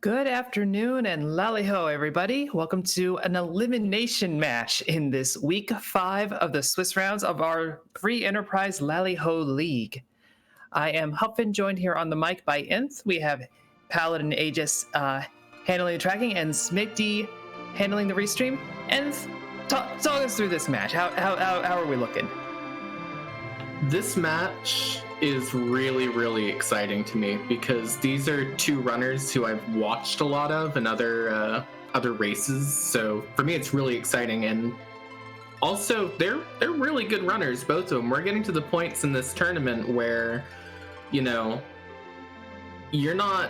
Good afternoon and Lali-Ho, everybody. Welcome to an elimination match in this week 5 of the Swiss rounds of our free enterprise Lali-Ho League. I am Huffin, joined here on the mic by Nth. We have Paladin Aegis handling the tracking and Smitty handling the restream. Nth, talk us through this match. How are we looking? This match is really exciting to me because these are two runners who I've watched a lot of in other races. So for me, it's really exciting, and also they're really good runners, both of them. We're getting to the points in this tournament where, you're not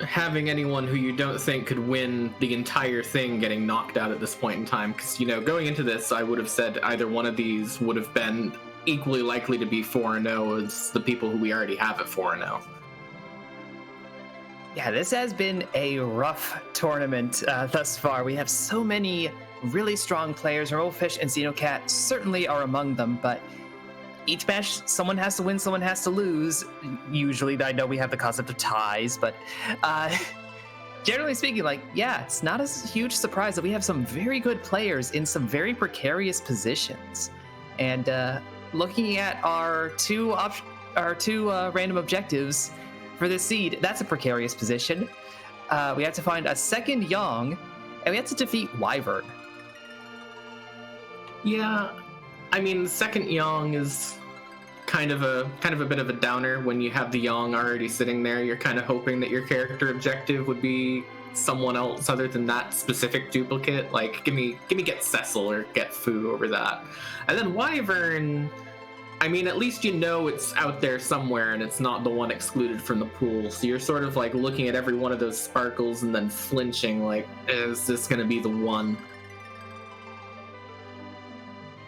having anyone who you don't think could win the entire thing getting knocked out at this point in time. Because going into this, I would have said either one of these would have been equally likely to be 4-0 as the people who we already have at 4-0. Yeah, this has been a rough tournament thus far. We have so many really strong players. Rumblefish and Xenocat certainly are among them, but each match, someone has to win, someone has to lose. Usually, I know we have the concept of ties, but generally speaking, it's not a huge surprise that we have some very good players in some very precarious positions. And looking at our two random objectives for this seed, that's a precarious position. We have to find a second Yang, and we have to defeat Wyvern. Yeah, I mean, the second Yang is kind of a bit of a downer. When you have the Yang already sitting there, you're kind of hoping that your character objective would be someone else other than that specific duplicate. Like, give me get Cecil or get Fu over that. And then Wyvern, I mean, at least it's out there somewhere and it's not the one excluded from the pool. So you're sort of like looking at every one of those sparkles and then flinching, like, is this going to be the one?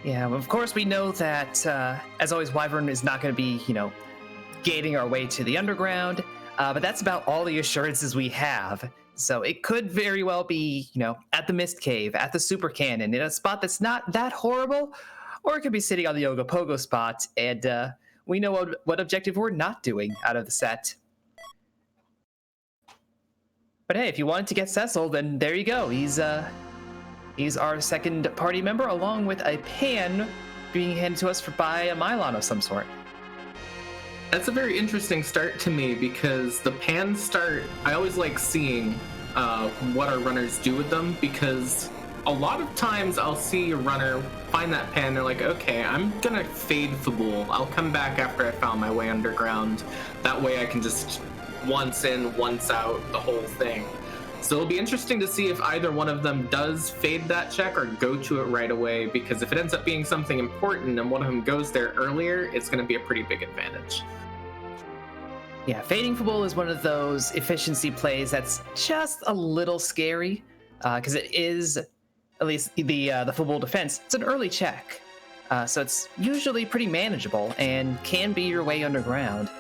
Yeah, of course we know that, as always, Wyvern is not going to be, gating our way to the underground, but that's about all the assurances we have. So it could very well be, at the Mist Cave, at the Super Cannon, in a spot that's not that horrible, or it could be sitting on the Ogopogo spot, and we know what objective we're not doing out of the set. But hey, if you wanted to get Cecil, then there you go. He's our second party member, along with a pan being handed to us by a Mylon of some sort. That's a very interesting start to me, because the pan start, I always like seeing what our runners do with them, because a lot of times I'll see a runner find that pan, they're like, okay, I'm gonna fade Fabul. I'll come back after I found my way underground. That way I can just once in, once out, the whole thing. So it'll be interesting to see if either one of them does fade that check or go to it right away, because if it ends up being something important and one of them goes there earlier, it's going to be a pretty big advantage. Yeah, fading Fabul is one of those efficiency plays that's just a little scary, because it is, at least the Fabul defense, it's an early check. So it's usually pretty manageable and can be your way underground.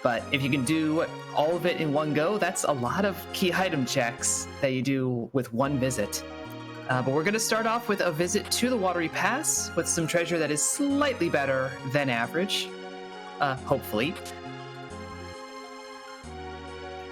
But if you can do all of it in one go, that's a lot of key item checks that you do with one visit. But we're going to start off with a visit to the Watery Pass with some treasure that is slightly better than average, hopefully.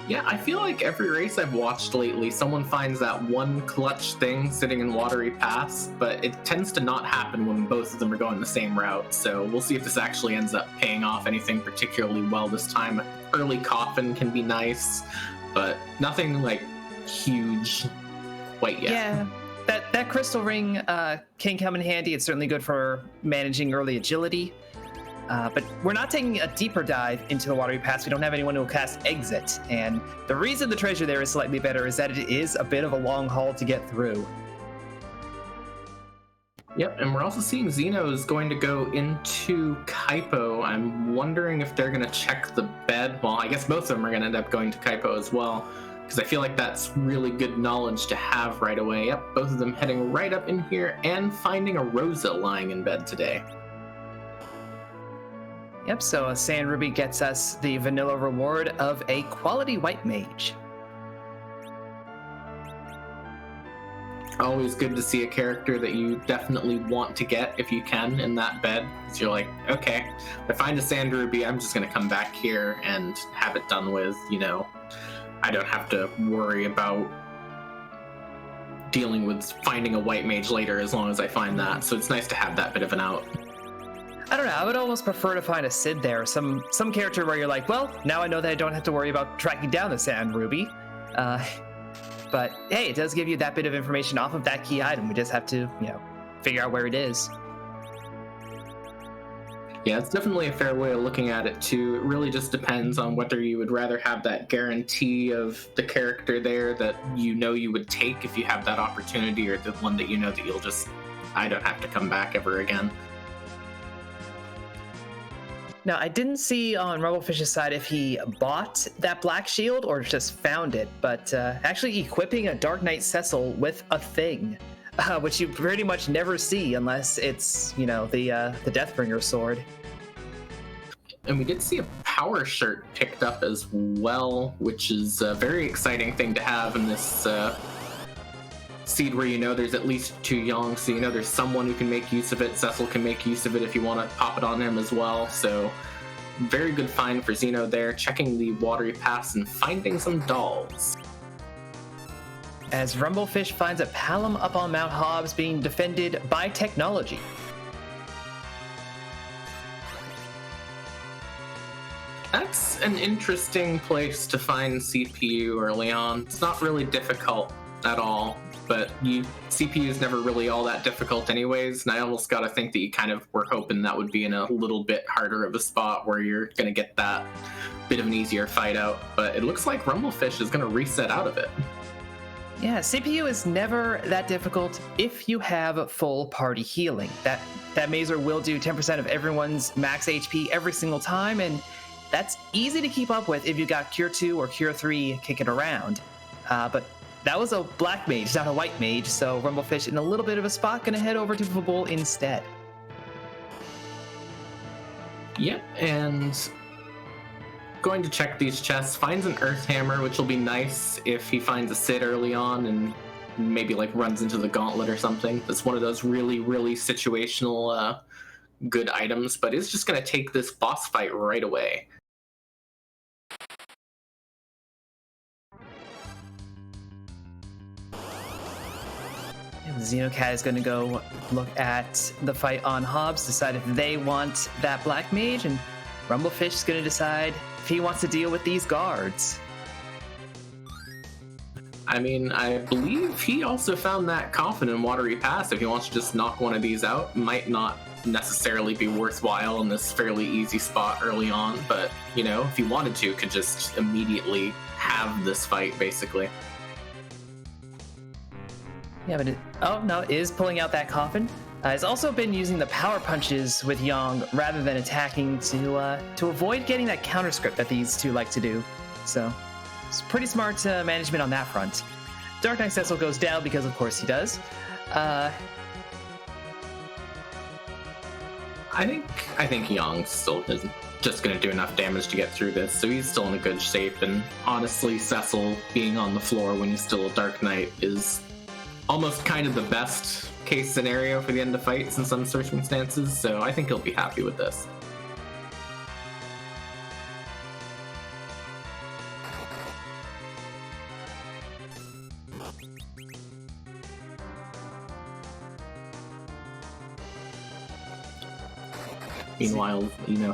Yeah, I feel like every race I've watched lately, someone finds that one clutch thing sitting in Watery Pass, but it tends to not happen when both of them are going the same route. So we'll see if this actually ends up paying off anything particularly well this time. Early Coffin can be nice, but nothing like huge quite yet. Yeah, that crystal ring can come in handy. It's certainly good for managing early agility. But we're not taking a deeper dive into the Watery Pass. We don't have anyone who will cast Exit, and the reason the treasure there is slightly better is that it is a bit of a long haul to get through. Yep, and we're also seeing Xeno is going to go into Kaipo. I'm wondering if they're going to check the bed. Well, I guess both of them are going to end up going to Kaipo as well, because I feel like that's really good knowledge to have right away. Yep, both of them heading right up in here and finding a Rosa lying in bed today. Yep, so a Sand Ruby gets us the vanilla reward of a quality white mage. Always good to see a character that you definitely want to get if you can in that bed. Because you're like, okay, if I find a Sand Ruby, I'm just going to come back here and have it done with, I don't have to worry about dealing with finding a white mage later as long as I find that. So it's nice to have that bit of an out. I don't know. I would almost prefer to find a Sid there, some character where you're like, well, now I know that I don't have to worry about tracking down the Sand Ruby. But hey, it does give you that bit of information off of that key item. We just have to, figure out where it is. Yeah, it's definitely a fair way of looking at it too. It really just depends on whether you would rather have that guarantee of the character there that you know you would take if you have that opportunity, or the one that you know that you'll just, I don't have to come back ever again. Now, I didn't see on Rumblefish's side if he bought that black shield or just found it, but actually equipping a Dark Knight Cecil with a thing, which you pretty much never see unless it's, the Deathbringer sword. And we did see a power shirt picked up as well, which is a very exciting thing to have in this seed where there's at least 2 Yang, so there's someone who can make use of it. Cecil can make use of it if you want to pop it on him as well. So very good find for Xeno there, checking the watery pass and finding some dolls. As Rumblefish finds a Palom up on Mount Hobbs being defended by technology. That's an interesting place to find CPU early on. It's not really difficult at all, but CPU is never really all that difficult anyways, and I almost gotta think that you kind of were hoping that would be in a little bit harder of a spot where you're gonna get that bit of an easier fight out, but it looks like Rumblefish is gonna reset out of it. Yeah, CPU is never that difficult if you have full party healing. That Mazer will do 10% of everyone's max HP every single time, and that's easy to keep up with if you got Cure 2 or Cure 3 kicking around. But that was a black mage, not a white mage, so Rumblefish in a little bit of a spot, gonna head over to Fabul instead. Yep, and going to check these chests, finds an Earth Hammer, which will be nice if he finds a Sid early on and maybe runs into the Gauntlet or something. That's one of those really, really situational good items, but it's just gonna take this boss fight right away. Xenocat is going to go look at the fight on Hobbs, decide if they want that black mage, and Rumblefish is going to decide if he wants to deal with these guards. I mean, I believe he also found that coffin in Watery Pass. If he wants to just knock one of these out, might not necessarily be worthwhile in this fairly easy spot early on, but, if he wanted to, could just immediately have this fight, basically. Yeah, but it is pulling out that coffin. He's also been using the power punches with Yang rather than attacking to avoid getting that counter script that these two like to do. So it's pretty smart management on that front. Dark Knight Cecil goes down because, of course, he does. I think Yang's still just going to do enough damage to get through this, so he's still in a good shape. And honestly, Cecil being on the floor when he's still a Dark Knight is almost kind of the best case scenario for the end of fights in some circumstances, so I think he'll be happy with this. Meanwhile,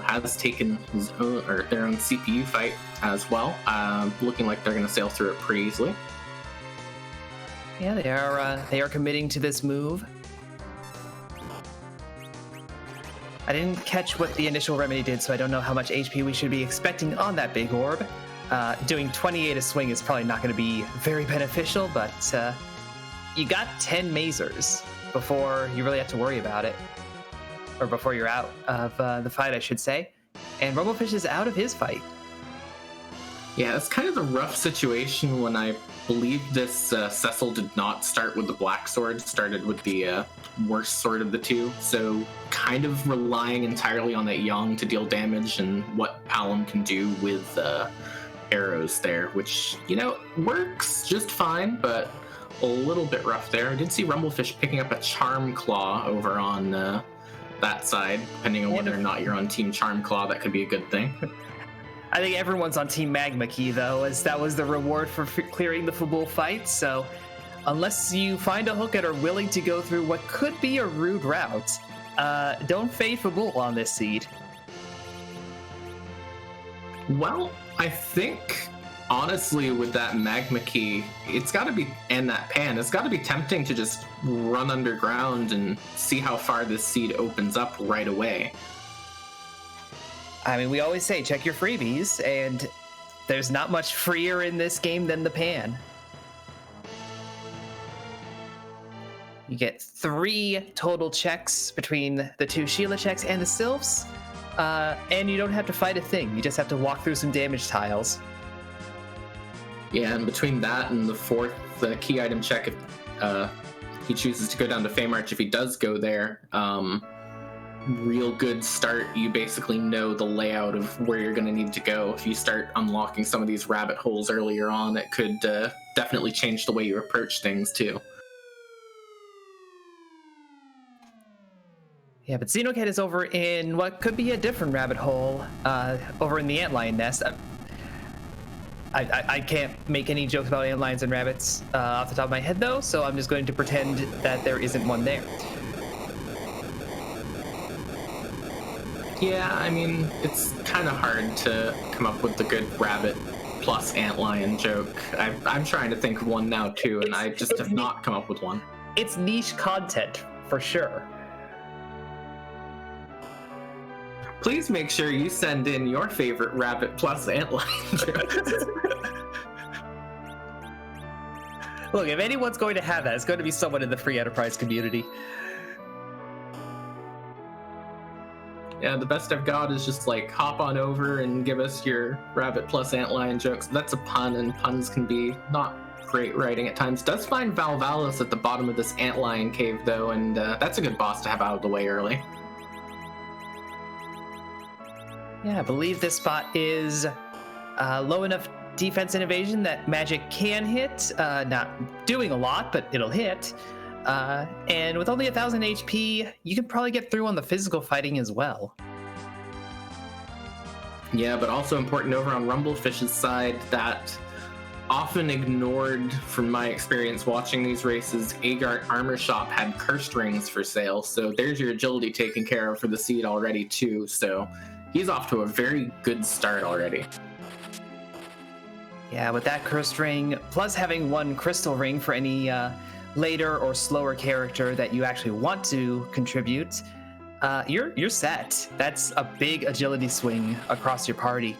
has taken their own CPU fight as well, looking like they're going to sail through it pretty easily. Yeah, they are committing to this move. I didn't catch what the initial remedy did, so I don't know how much HP we should be expecting on that big orb. Doing 28 a swing is probably not going to be very beneficial, but you got 10 Mazers before you really have to worry about it. Or before you're out of the fight, I should say. And Rumblefish is out of his fight. Yeah, it's kind of the rough situation when I believe this Cecil did not start with the black sword, started with the worst sword of the two. So kind of relying entirely on that Yang to deal damage and what Palom can do with arrows there, which, works just fine, but a little bit rough there. I did see Rumblefish picking up a Charm Claw over on that side. Depending on whether or not you're on Team Charm Claw, that could be a good thing. I think everyone's on Team Magma Key, though, as that was the reward for clearing the Fabul fight, so unless you find a hook and are willing to go through what could be a rude route, don't fade Fabul on this seed. Well, I think, honestly, with that Magma Key, it's got to be, and that pan, it's got to be tempting to just run underground and see how far this seed opens up right away. I mean, we always say check your freebies, and there's not much freer in this game than the pan. You get 3 total checks between the 2 Sheila checks and the Sylphs, and you don't have to fight a thing. You just have to walk through some damage tiles. Yeah, and between that and the 4th key item check, if he chooses to go down to Fame Arch, if he does go there, real good start. You basically know the layout of where you're going to need to go. If you start unlocking some of these rabbit holes earlier on, it could definitely change the way you approach things too. Yeah, but Xenocat is over in what could be a different rabbit hole, over in the antlion nest. I can't make any jokes about antlions and rabbits off the top of my head, though, so I'm just going to pretend that there isn't one there. Yeah, I mean, it's kind of hard to come up with the good rabbit plus antlion joke. I'm trying to think of one now, too, and I just have not come up with one. It's niche content, for sure. Please make sure you send in your favorite rabbit plus antlion jokes. Look, if anyone's going to have that, it's going to be someone in the free enterprise community. Yeah, the best I've got is just like hop on over and give us your rabbit plus antlion jokes. That's a pun, and puns can be not great writing at times. Does find Valvalis at the bottom of this antlion cave, though, and that's a good boss to have out of the way early. Yeah, I believe this spot is low enough defense and evasion that magic can hit. Not doing a lot, but it'll hit. And with only 1,000 HP, you can probably get through on the physical fighting as well. Yeah, but also important over on Rumblefish's side, that often ignored from my experience watching these races, Agart Armor Shop had cursed rings for sale, so there's your agility taken care of for the seed already too, so he's off to a very good start already. Yeah, with that cursed ring, plus having 1 crystal ring for any later or slower character that you actually want to contribute, you're set. That's a big agility swing across your party.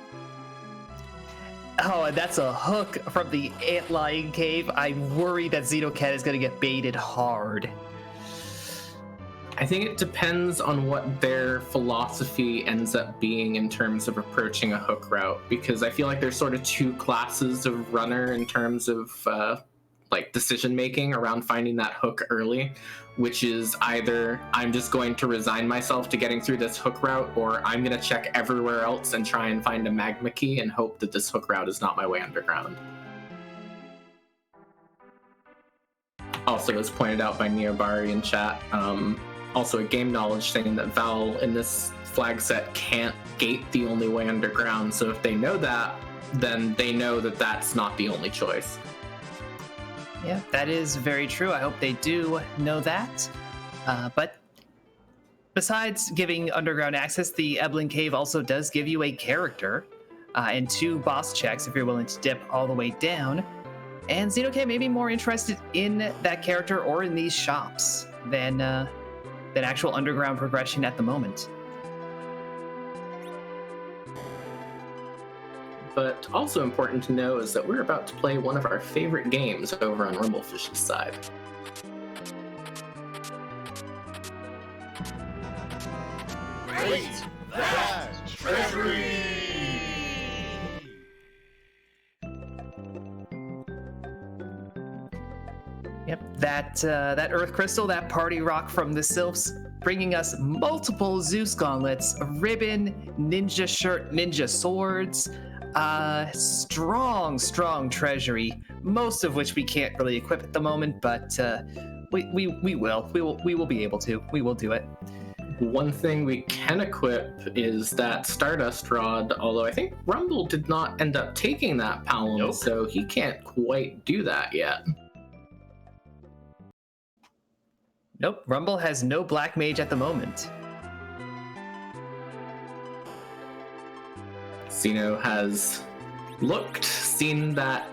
Oh, and that's a hook from the antlion cave. I worry that Xenocat is going to get baited hard. I think it depends on what their philosophy ends up being in terms of approaching a hook route, because I feel like there's sort of 2 classes of runner in terms of like decision making around finding that hook early, which is either I'm just going to resign myself to getting through this hook route, or I'm going to check everywhere else and try and find a magma key and hope that this hook route is not my way underground. Also, as pointed out by Neobari in chat, also a game knowledge thing that Val in this flag set can't gate the only way underground, so if they know that, then they know that that's not the only choice. Yeah, that is very true. I hope they do know that. But besides giving underground access, the Eblin Cave also does give you a character and 2 boss checks if you're willing to dip all the way down. And Xenocat may be more interested in that character or in these shops than actual underground progression at the moment. But also important to know is that we're about to play one of our favorite games over on Rumblefish's side. Great Vast Treasury! Yep, that Earth Crystal, that party rock from the Sylphs, bringing us multiple Zeus gauntlets, a ribbon, ninja shirt, ninja swords, strong treasury, most of which we can't really equip at the moment, but we will be able to. We will do it. One thing we can equip is that Stardust Rod, although I think Rumble did not end up taking that Palom, Nope. so he can't quite do that yet. Nope, Rumble has no Black Mage at the moment. Xeno has looked, seen that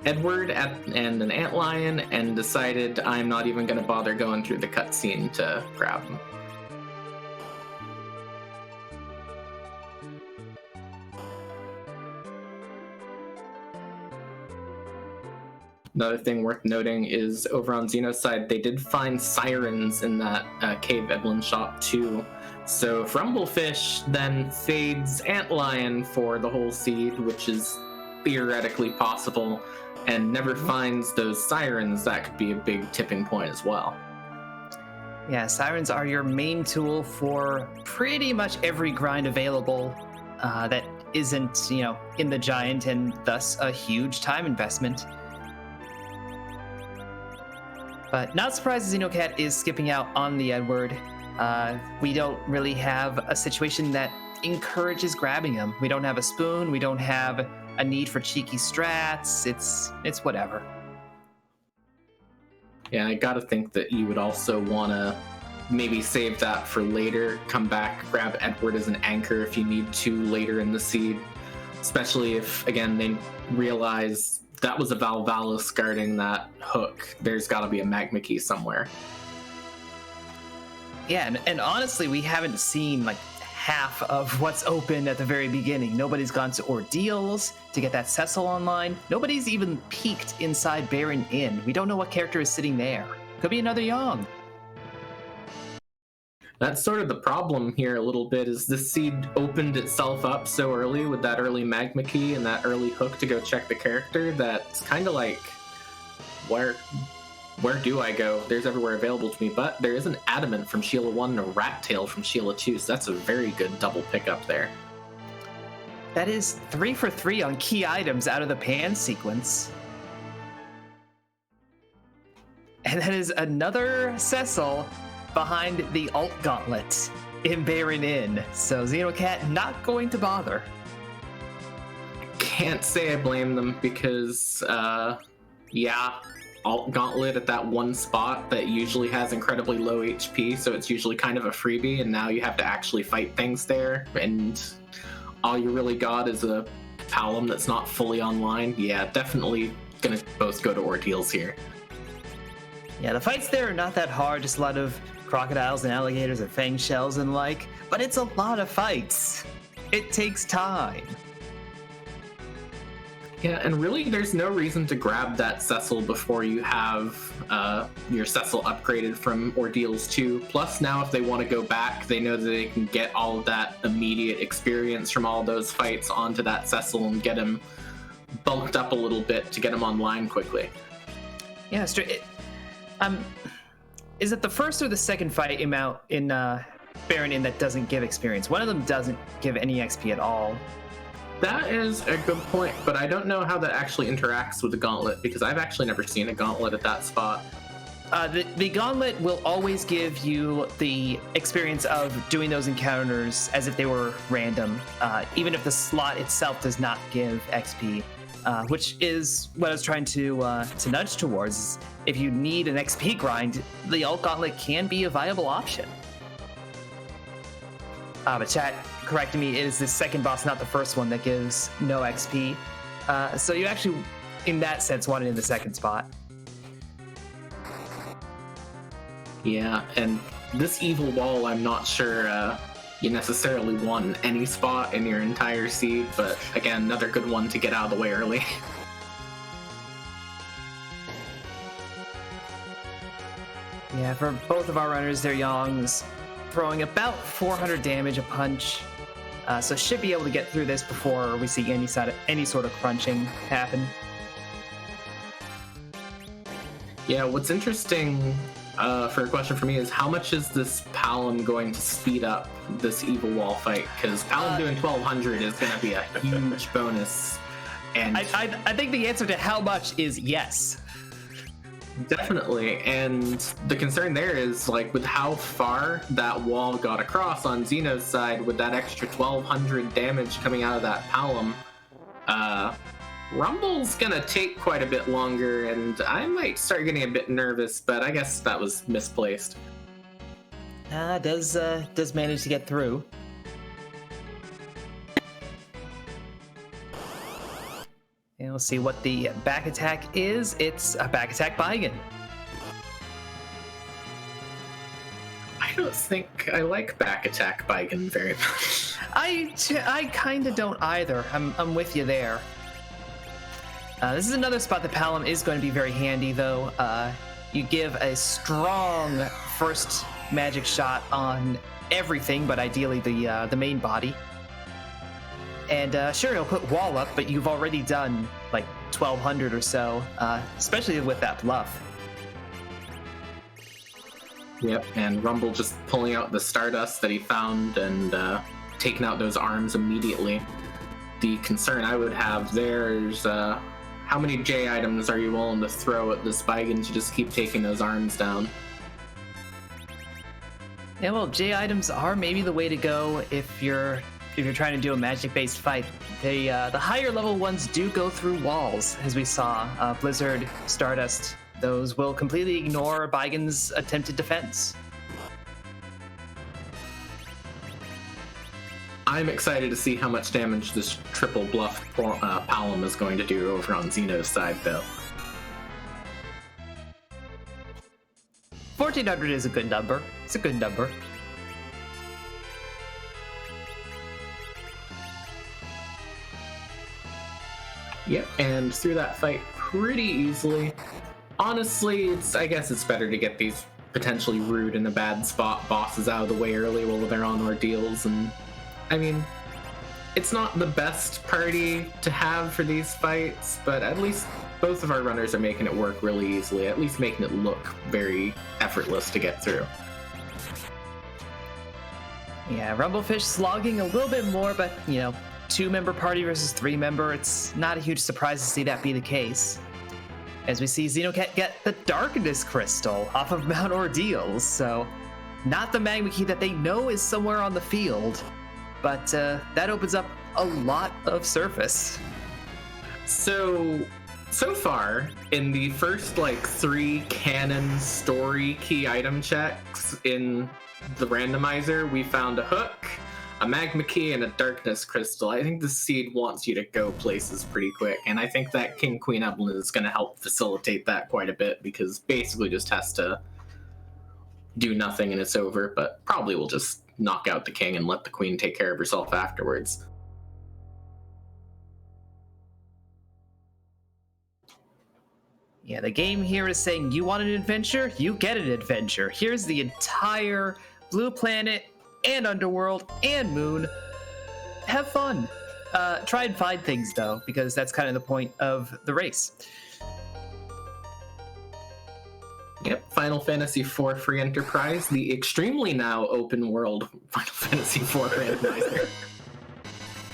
Edward and an Antlion, and decided I'm not even going to bother going through the cutscene to grab him. Another thing worth noting is over on Xeno's side, they did find sirens in that cave Evelyn shop too. So if Rumblefish then fades Antlion for the whole seed, which is theoretically possible, and never finds those sirens, that could be a big tipping point as well. Yeah, sirens are your main tool for pretty much every grind available that isn't, in the giant, and thus a huge time investment. But not surprised Xenocat is skipping out on the Edward. We don't really have a situation that encourages grabbing him. We don't have a spoon, we don't have a need for cheeky strats, it's whatever. Yeah, I gotta think that you would also want to maybe save that for later, come back, grab Edward as an anchor if you need to later in the seed, especially if, again, they realize that was a Valvalis guarding that hook. There's got to be a magma key somewhere. Yeah, and honestly, we haven't seen like half of what's open at the very beginning. Nobody's gone to Ordeals to get that Cecil online. Nobody's even peeked inside Baron Inn. We don't know what character is sitting there. Could be another Yang. That's sort of the problem here a little bit, is this seed opened itself up so early with that early magma key and that early hook to go check the character that it's kind of like, where do I go? There's everywhere available to me, but there is an Adamant from Sheila 1 and a Rat Tail from Sheila 2, so that's a very good double pickup there. That is 3 for 3 on key items out of the pan sequence. And that is another Cecil behind the alt gauntlet in Baron Inn. So Xenocat not going to bother. Can't say I blame them because, alt gauntlet at that one spot that usually has incredibly low HP, so it's usually kind of a freebie, and now you have to actually fight things there, and all you really got is a Palom that's not fully online. Yeah, definitely gonna both go to Ordeals here. Yeah, the fights there are not that hard, just a lot of crocodiles and alligators and fang shells and like, but it's a lot of fights. It takes time. Yeah, and really there's no reason to grab that Cecil before you have your Cecil upgraded from Ordeals 2. Plus now if they want to go back, they know that they can get all of that immediate experience from all those fights onto that Cecil and get him bulked up a little bit to get him online quickly. Yeah, is it the first or the second fight in Baron Inn that doesn't give experience? One of them doesn't give any XP at all. That is a good point, but I don't know how that actually interacts with the gauntlet, because I've actually never seen a gauntlet at that spot. The gauntlet will always give you the experience of doing those encounters as if they were random, even if the slot itself does not give XP, which is what I was trying to nudge towards. If you need an XP grind, the alt gauntlet can be a viable option. But chat corrected me, it is the second boss, not the first one, that gives no XP. So you actually, in that sense, want it in the second spot. Yeah, and this evil wall, I'm not sure you necessarily want in any spot in your entire seed, but again, another good one to get out of the way early. Yeah, for both of our runners, they're Yangs, throwing about 400 damage a punch. So should be able to get through this before we see any sort of crunching happen. Yeah, what's interesting for a question for me is how much is this Palom going to speed up this evil wall fight? Because Palom doing 1200 is going to be a huge bonus. And I think the answer to how much is yes. Definitely, and the concern there is like with how far that wall got across on Xeno's side with that extra 1200 damage coming out of that Palom, Rumble's gonna take quite a bit longer, and I might start getting a bit nervous, but I guess that was misplaced. Does manage to get through. And we'll see what the back attack is. It's a back attack Baigen. I don't think I like back attack Baigen very much. I kind of don't either. I'm with you there. This is another spot that Palom is going to be very handy, though. You give a strong first magic shot on everything, but ideally the main body. And sure, he'll put wall up, but you've already done like 1200 or so, especially with that bluff. Yep, and Rumble just pulling out the Stardust that he found and taking out those arms immediately. The concern I would have there is how many J items are you willing to throw at this Baigen to just keep taking those arms down? Yeah, well, J items are maybe the way to go if you're trying to do a magic-based fight. The higher level ones do go through walls, as we saw. Blizzard, Stardust, those will completely ignore Baigen's attempted defense. I'm excited to see how much damage this triple bluff Palom is going to do over on Xeno's side, though. 1400 is a good number. It's a good number. Yep, and through that fight pretty easily. Honestly, I guess it's better to get these potentially rude in a bad spot bosses out of the way early while they're on ordeals, and I mean, it's not the best party to have for these fights, but at least both of our runners are making it work really easily, at least making it look very effortless to get through. Yeah, Rumblefish slogging a little bit more, but, 2-member party versus 3-member, it's not a huge surprise to see that be the case. As we see Xenocat get the Darkness Crystal off of Mount Ordeals, so not the Magma Key that they know is somewhere on the field, but that opens up a lot of surface. So far, in the first 3 canon story key item checks in the randomizer, we found a hook, a magma key, and a darkness crystal. I think the seed wants you to go places pretty quick, and I think that King Queen Emblem is going to help facilitate that quite a bit, because basically just has to do nothing and it's over, but probably will just knock out the king and let the queen take care of herself afterwards. Yeah, the game here is saying you want an adventure, you get an adventure. Here's the entire Blue Planet and Underworld and Moon. Have fun. Try and find things, though, because that's kind of the point of the race. Yep, Final Fantasy IV Free Enterprise, the extremely now open world Final Fantasy IV randomizer.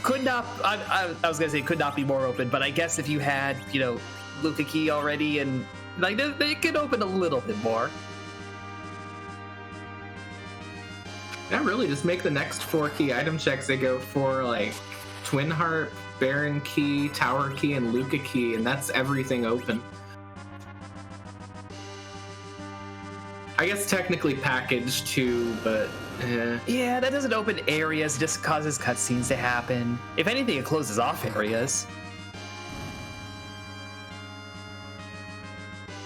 Could not, I was going to say could not be more open, but I guess if you had, Luca Key already, and they could open a little bit more. Yeah, really, just make the next 4 key item checks. They go for Twin Harp, Baron Key, Tower Key, and Luca Key, and that's everything open. I guess technically packaged too, but yeah, that doesn't open areas, it just causes cutscenes to happen. If anything, it closes off areas.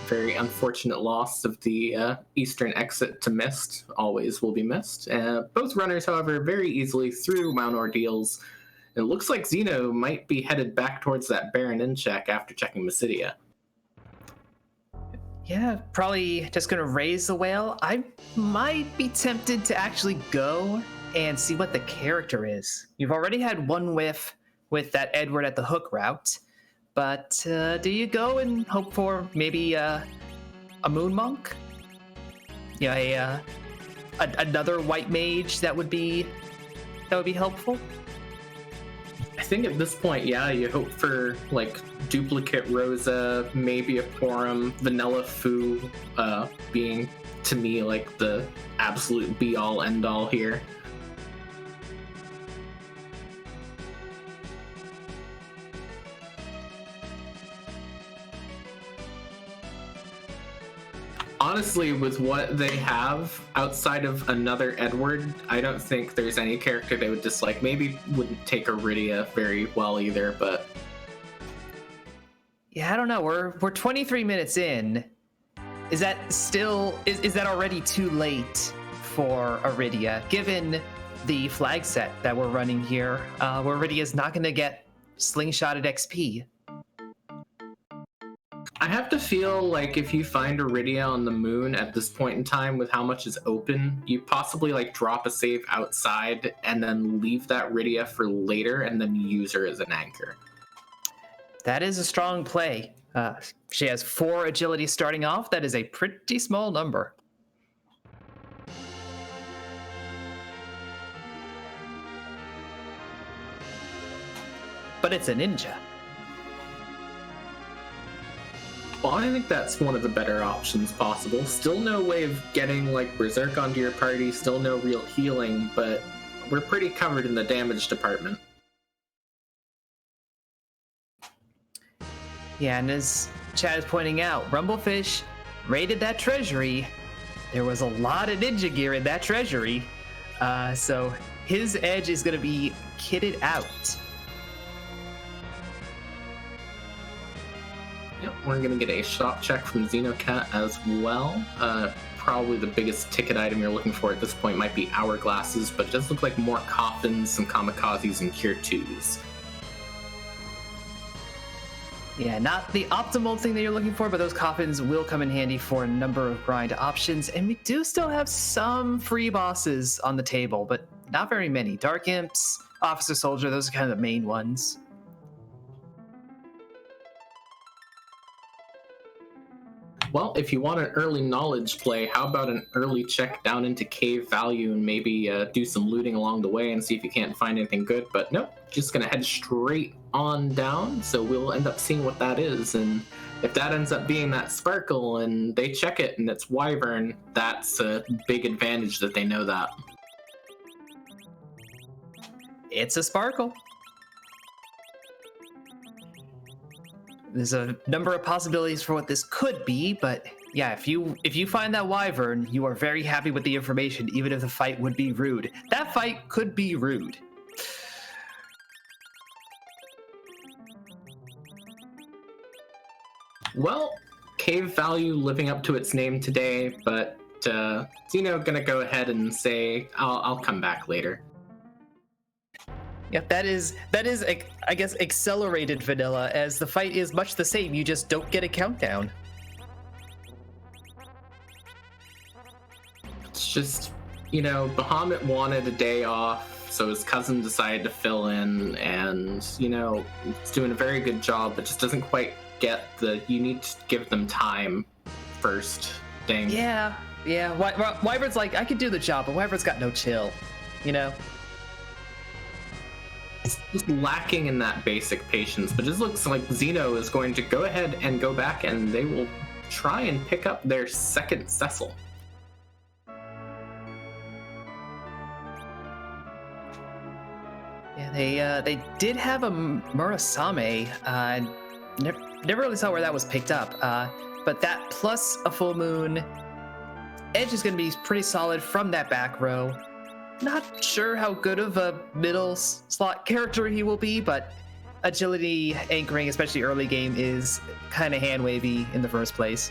Very unfortunate loss of the eastern exit to Mist. Always will be missed. Both runners, however, very easily through Mount Ordeals. It looks like Xeno might be headed back towards that Baron Inn check after checking Mysidia. Yeah, probably just gonna raise the whale. I might be tempted to actually go and see what the character is. You've already had one whiff with that Edward at the hook route. But do you go and hope for maybe a moon monk? Yeah, another white mage that would be helpful. I think at this point, yeah, you hope for duplicate Rosa, maybe a Porum, Vanilla Foo being, to me, like the absolute be-all, end-all here. Honestly, with what they have outside of another Edward, I don't think there's any character they would dislike. Maybe wouldn't take Iridia very well either, but yeah, I don't know. We're 23 minutes in. Is that still is that already too late for Iridia, given the flag set that we're running here, where Iridia is not going to get slingshotted XP? I have to feel like if you find Iridia on the moon at this point in time with how much is open, you possibly like drop a save outside and then leave that Iridia for later and then use her as an anchor. That is a strong play. She has 4 agility starting off. That is a pretty small number. But it's a ninja. Well, I think that's one of the better options possible. Still no way of getting like Berserk onto your party, still no real healing, but we're pretty covered in the damage department. Yeah, and as Chad is pointing out, Rumblefish raided that treasury. There was a lot of ninja gear in that treasury. So his edge is going to be kitted out. Yep, we're going to get a shop check from Xenocat as well. Probably the biggest ticket item you're looking for at this point might be hourglasses, but it does look like more coffins, some kamikazes, and cure 2s. Yeah, not the optimal thing that you're looking for, but those coffins will come in handy for a number of grind options. And we do still have some free bosses on the table, but not very many. Dark Imps, Officer Soldier, those are kind of the main ones. Well, if you want an early knowledge play, how about an early check down into cave value and maybe do some looting along the way and see if you can't find anything good. But nope, just going to head straight on down. So we'll end up seeing what that is. And if that ends up being that sparkle and they check it and it's Wyvern, that's a big advantage that they know that. It's a sparkle. There's a number of possibilities for what this could be, but yeah, if you find that Wyvern, you are very happy with the information, even if the fight would be rude. That fight could be rude. Well, cave value living up to its name today, but Xeno gonna go ahead and say, I'll come back later. Yeah, that is, I guess, accelerated vanilla, as the fight is much the same, you just don't get a countdown. It's just, Bahamut wanted a day off, so his cousin decided to fill in, and, it's doing a very good job, but just doesn't quite get you need to give them time first thing. Yeah. Wyvern's like, I could do the job, but Wyvern's got no chill, It's just lacking in that basic patience, but it just looks like Xeno is going to go ahead and go back, and they will try and pick up their second Cecil. Yeah, they did have a Murasame. Never really saw where that was picked up. But that plus a full moon, Edge is going to be pretty solid from that back row. Not sure how good of a middle slot character he will be, but agility anchoring, especially early game, is kind of hand wavy in the first place.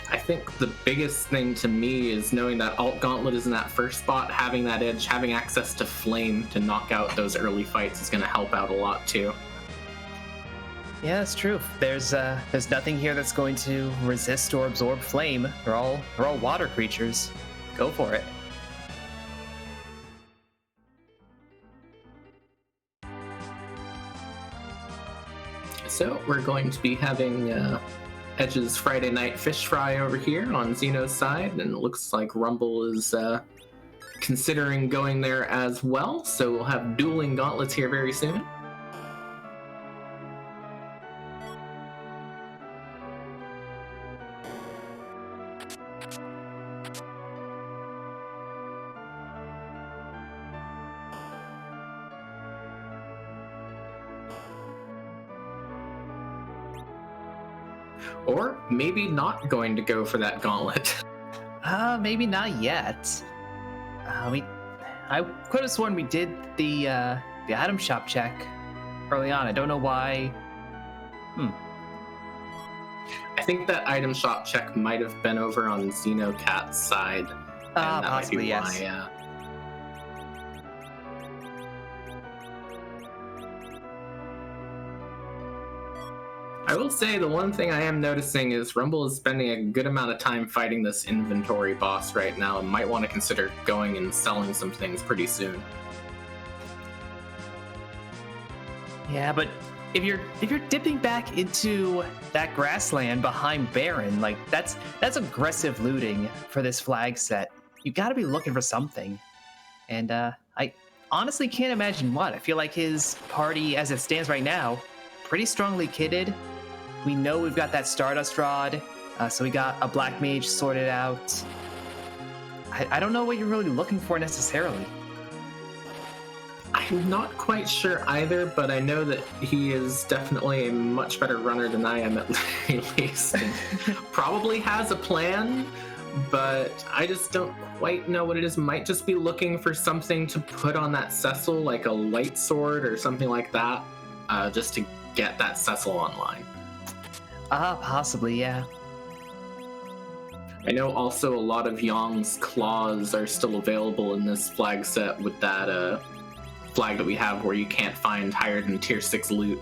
I think the biggest thing to me is knowing that Alt Gauntlet is in that first spot, having that edge, having access to Flame to knock out those early fights is going to help out a lot too. Yeah, that's true. There's nothing here that's going to resist or absorb Flame. They're all water creatures. Go for it. So we're going to be having Edge's Friday Night Fish Fry over here on Xeno's side, and it looks like Rumble is considering going there as well. So we'll have dueling gauntlets here very soon. Or maybe not going to go for that gauntlet. Maybe not yet. I could have sworn we did the item shop check early on. I don't know why. I think that item shop check might have been over on Xenocat's side. And that Possibly, might be yes. why, yeah. I will say the one thing I am noticing is Rumble is spending a good amount of time fighting this inventory boss right now and might want to consider going and selling some things pretty soon. Yeah, but if you're dipping back into that grassland behind Baron, like that's aggressive looting for this flag set. You got to be looking for something, and I honestly can't imagine what. I feel like his party, as it stands right now, pretty strongly kitted. We know we've got that Stardust Rod, so we got a Black Mage sorted out. I don't know what you're really looking for necessarily. I'm not quite sure either, but I know that he is definitely a much better runner than I am, at least. And probably has a plan, but I just don't quite know what it is. Might just be looking for something to put on that Cecil, like a light sword or something like that, just to get that Cecil online. Possibly, yeah. I know also a lot of Yong's claws are still available in this flag set with that flag that we have where you can't find higher than tier 6 loot,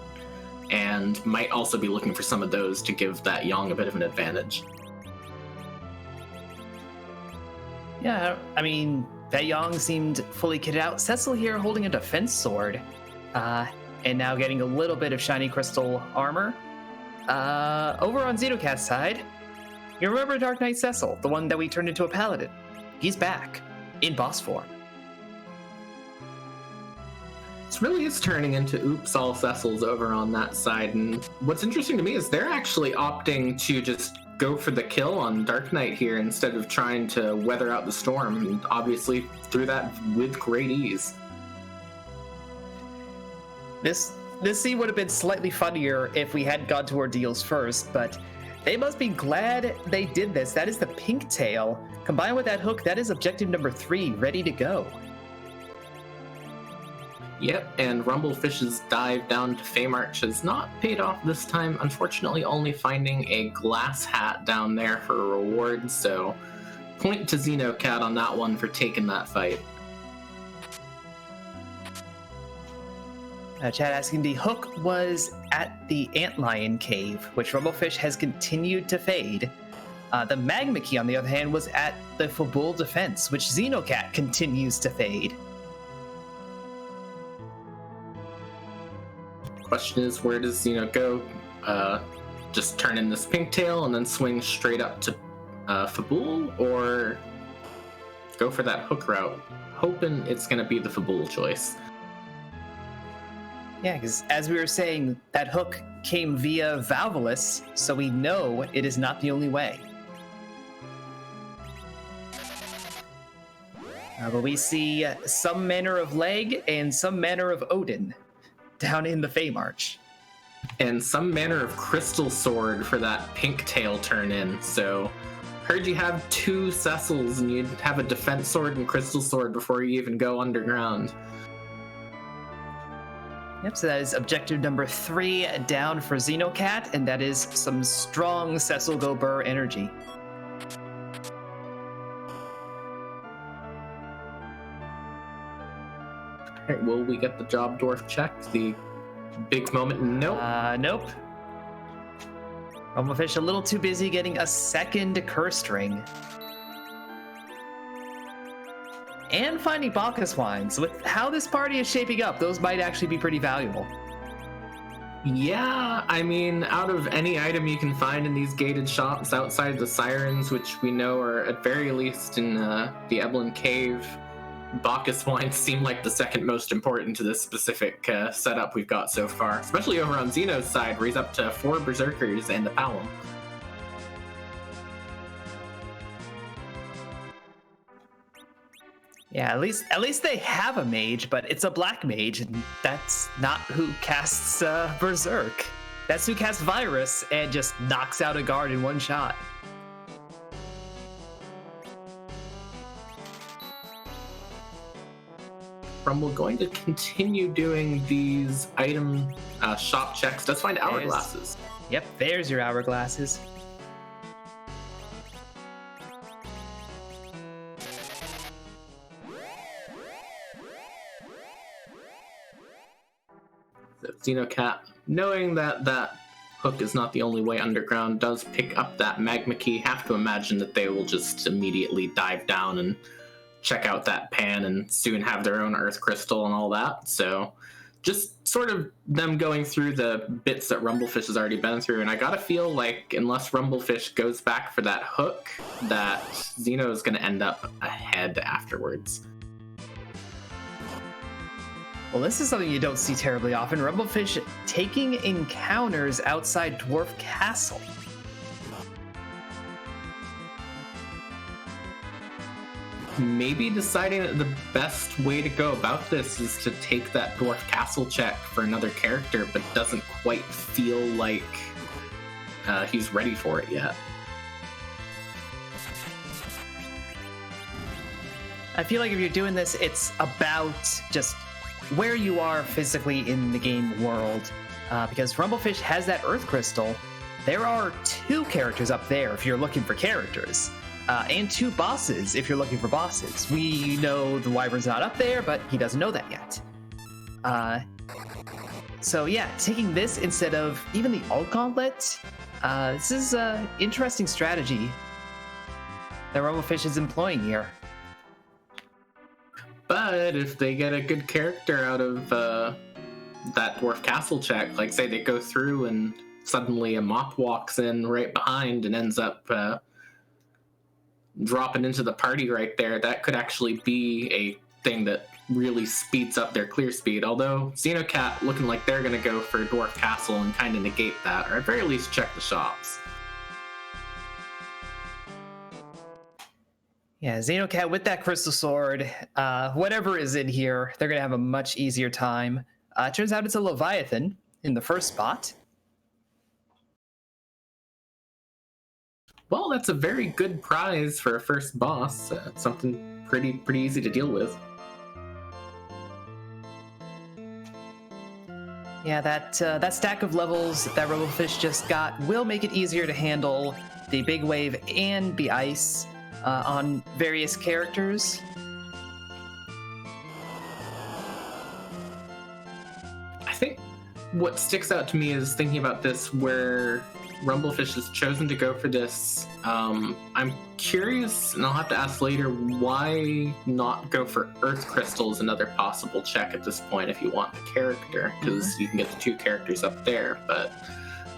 and might also be looking for some of those to give that Yong a bit of an advantage. Yeah, I mean, that Yang seemed fully kitted out. Cecil here holding a defense sword, and now getting a little bit of shiny crystal armor. Over on Xenocat's side, you remember Dark Knight Cecil, the one that we turned into a paladin? He's back, in boss form. This really is turning into oops all Cecils over on that side, and what's interesting to me is they're actually opting to just go for the kill on Dark Knight here instead of trying to weather out the storm, and obviously through that with great ease. This scene would have been slightly funnier if we hadn't gone to ordeals first, but they must be glad they did this. That is the pink tail. Combined with that hook, that is objective number 3, ready to go. Yep, and Rumblefish's dive down to Feymarch has not paid off this time, unfortunately only finding a glass hat down there for a reward, so point to Xenocat on that one for taking that fight. Chad asking, the hook was at the Antlion Cave, which Rumblefish has continued to fade. The Magma Key, on the other hand, was at the Fabul Defense, which Xenocat continues to fade. Question is, where does Xeno go? Just turn in this pink tail and then swing straight up to Fabul, or go for that hook route? Hoping it's going to be the Fabul choice. Yeah, because as we were saying, that hook came via Valvolus, so we know it is not the only way. But we see some manner of leg and some manner of Odin down in the Feymarch. And some manner of crystal sword for that pink tail turn in. So, heard you have 2 Cecils and you'd have a defense sword and crystal sword before you even go underground. Yep, so that is objective number 3 down for Xenocat, and that is some strong Cecil Go Burr energy. Alright, will we get the job dwarf check? The big moment? Nope. Nope. Rumblefish a little too busy getting a second cursed ring. And finding Bacchus wines. With how this party is shaping up, those might actually be pretty valuable. Yeah, I mean, out of any item you can find in these gated shops outside the Sirens, which we know are at very least in the Eblin Cave, Bacchus wines seem like the second most important to this specific setup we've got so far, especially over on Xeno's side, where he's up to 4 Berserkers and a Palom. Yeah, at least they have a mage, but it's a black mage, and that's not who casts Berserk. Xenocat virus and just knocks out a guard in one shot. Rumble going to continue doing these item shop checks. Does find hourglasses. Yep, there's your hourglasses. So Xenocat, knowing that that hook is not the only way underground, does pick up that magma key. Have to imagine that they will just immediately dive down and check out that pan and soon have their own earth crystal and all that. So just sort of them going through the bits that Rumblefish has already been through. And I gotta feel like unless Rumblefish goes back for that hook, that Xeno is going to end up ahead afterwards. Well, this is something you don't see terribly often. Rumblefish taking encounters outside Dwarf Castle. Maybe deciding that the best way to go about this is to take that Dwarf Castle check for another character, but doesn't quite feel like he's ready for it yet. I feel like if you're doing this, it's about just where you are physically in the game world. Because Rumblefish has that Earth Crystal. There are 2 characters up there if you're looking for characters. And 2 bosses if you're looking for bosses. We know the Wyvern's not up there, but he doesn't know that yet. So yeah, taking this instead of even the Alt Gauntlet, this is an interesting strategy that Rumblefish is employing here. But if they get a good character out of that Dwarf Castle check, like say they go through and suddenly a Mop walks in right behind and ends up dropping into the party right there, that could actually be a thing that really speeds up their clear speed. Although Xenocat looking like they're going to go for Dwarf Castle and kind of negate that, or at very least check the shops. Yeah, Xenocat with that Crystal Sword, whatever is in here, they're going to have a much easier time. Turns out it's a Leviathan in the first spot. Well, that's a very good prize for a first boss. Something pretty easy to deal with. Yeah, that stack of levels that Rumblefish just got will make it easier to handle the Big Wave and the Ice on various characters. I think what sticks out to me is thinking about this where Rumblefish has chosen to go for this. I'm curious, and I'll have to ask later, why not go for Earth Crystal as another possible check at this point if you want the character, because you can get the 2 characters up there, but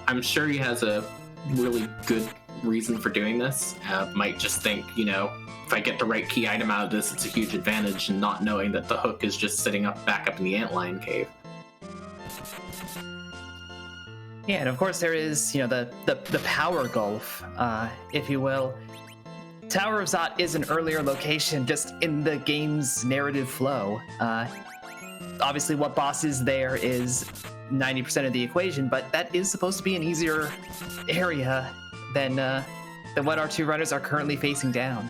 I'm sure he has a really good reason for doing this. Might just think, you know, if I get the right key item out of this, it's a huge advantage, and not knowing that the hook is just sitting back up in the Antlion Cave. Yeah, and of course there is, you know, the power gulf, if you will. Tower of Zot is an earlier location just in the game's narrative flow. Obviously what boss is there is 90% of the equation, but that is supposed to be an easier area than what our 2 runners are currently facing down.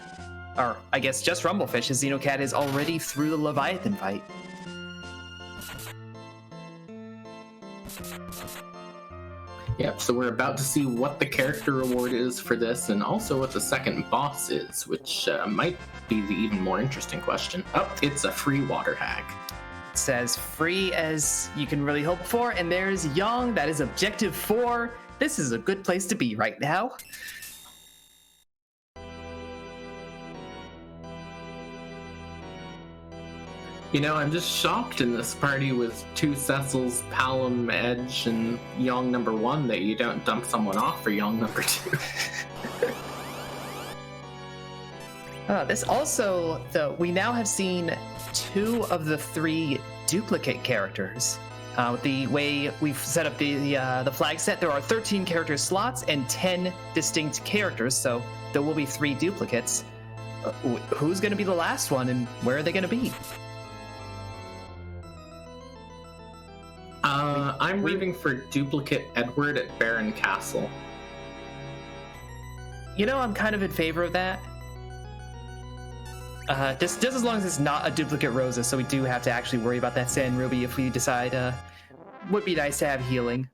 Or, I guess, just Rumblefish, as Xenocat is already through the Leviathan fight. Yep, so we're about to see what the character reward is for this, and also what the second boss is, which might be the even more interesting question. Oh, it's a free water hag. It says free as you can really hope for, and there's Young, that is objective 4. This is a good place to be right now. You know, I'm just shocked in this party with 2 Cecils, Palom, Edge, and Young number 1 that you don't dump someone off for Young number 2. This also, though, we now have seen 2 of the 3 duplicate characters. With the way we've set up the flag set, there are 13 character slots and 10 distinct characters, so there will be 3 duplicates. Who's going to be the last one, and where are they going to be? I'm moving for duplicate Edward at Baron Castle. You know, I'm kind of in favor of that. Just as long as it's not a duplicate Rosa, so we do have to actually worry about that Sand Ruby if we decide would be nice to have healing.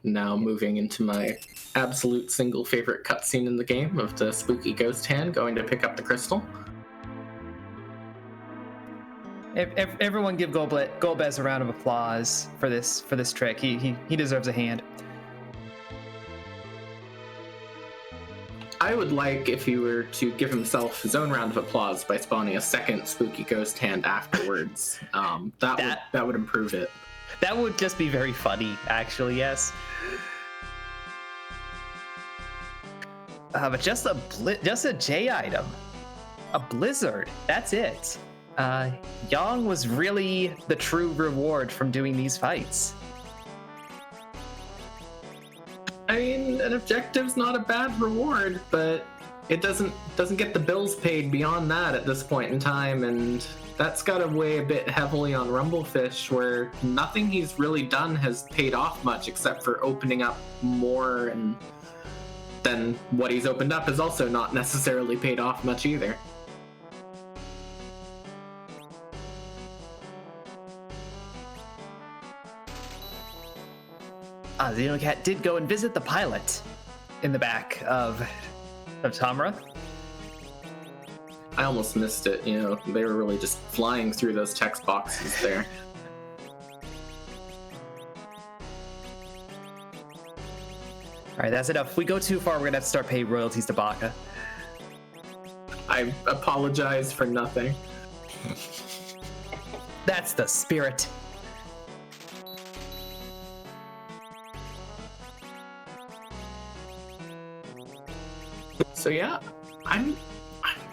Now moving into my absolute single favorite cutscene in the game of the spooky ghost hand going to pick up the crystal. Everyone give Golbez a round of applause for this trick. He deserves a hand. I would like if he were to give himself his own round of applause by spawning a second spooky ghost hand afterwards. That would improve it. That would just be very funny, actually, yes. But just a J item, a blizzard. That's it. Yang was really the true reward from doing these fights. I mean, an objective's not a bad reward, but it doesn't get the bills paid beyond that at this point in time, and that's got to weigh a bit heavily on Rumblefish, where nothing he's really done has paid off much except for opening up more, and then what he's opened up has also not necessarily paid off much either. Xenocat did go and visit the pilot in the back of Tamara. I almost missed it, you know, they were really just flying through those text boxes there. Alright, that's enough. If we go too far, we're gonna have to start paying royalties to Baka. I apologize for nothing. That's the spirit. So yeah, I'm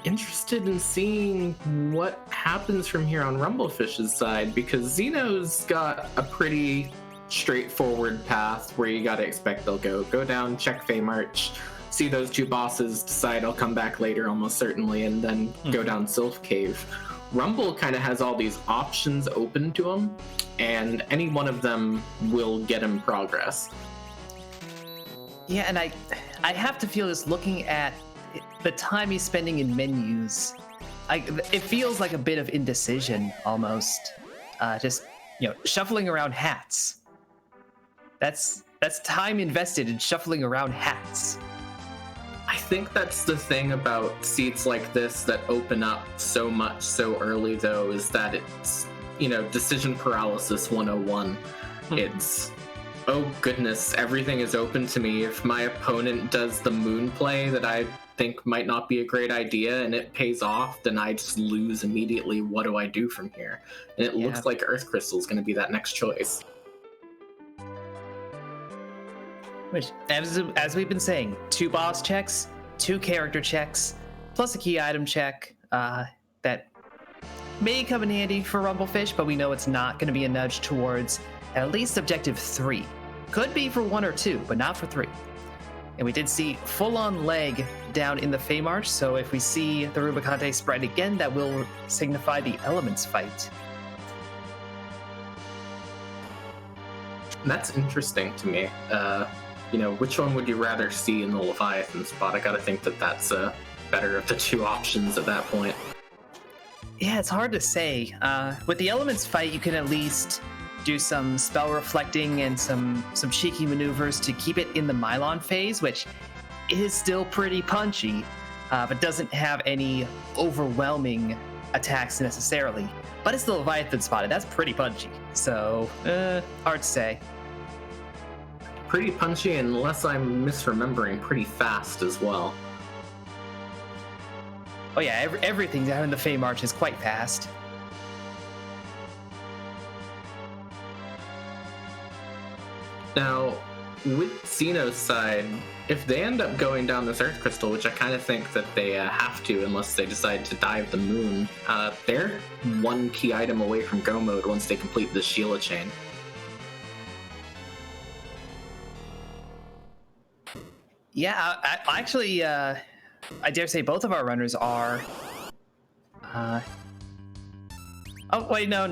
interested in seeing what happens from here on Rumblefish's side, because Xeno's got a pretty straightforward path where you gotta expect they'll go down, check Fey March, see those two bosses, decide I'll come back later almost certainly, and then go down Sylph Cave. Rumble kind of has all these options open to him, and any one of them will get him progress. Yeah, and I have to feel this looking at the time he's spending in menus. It feels like a bit of indecision almost. Just, you know, shuffling around hats. That's time invested in shuffling around hats. I think that's the thing about seeds like this that open up so much so early, though, is that it's, you know, decision paralysis 101. It's, oh goodness, everything is open to me. If my opponent does the moon play that I think might not be a great idea and it pays off, then I just lose immediately. What do I do from here? And it looks like Earth Crystal is going to be that next choice. Which, as we've been saying, 2 boss checks, 2 character checks, plus a key item check that may come in handy for Rumblefish, but we know it's not going to be a nudge towards at least objective 3. Could be for 1 or 2, but not for 3. And we did see full-on leg down in the Fey March, so if we see the Rubicante sprite again, that will signify the Elements fight. That's interesting to me. You know, which one would you rather see in the Leviathan spot? I gotta think that that's better of the 2 options at that point. Yeah, it's hard to say. With the Elements fight, you can at least do some spell reflecting and some cheeky maneuvers to keep it in the Mylon phase, which is still pretty punchy, but doesn't have any overwhelming attacks necessarily. But it's the Leviathan spotted. That's pretty punchy. So, hard to say. Pretty punchy, unless I'm misremembering, pretty fast as well. Oh yeah, everything down in the Fey March is quite fast. Now, with Xeno's side, if they end up going down this Earth Crystal, which I kind of think that they have to unless they decide to dive the moon, they're 1 key item away from go mode once they complete the Sheila chain. Yeah, I actually, I dare say both of our runners are Oh, wait, no.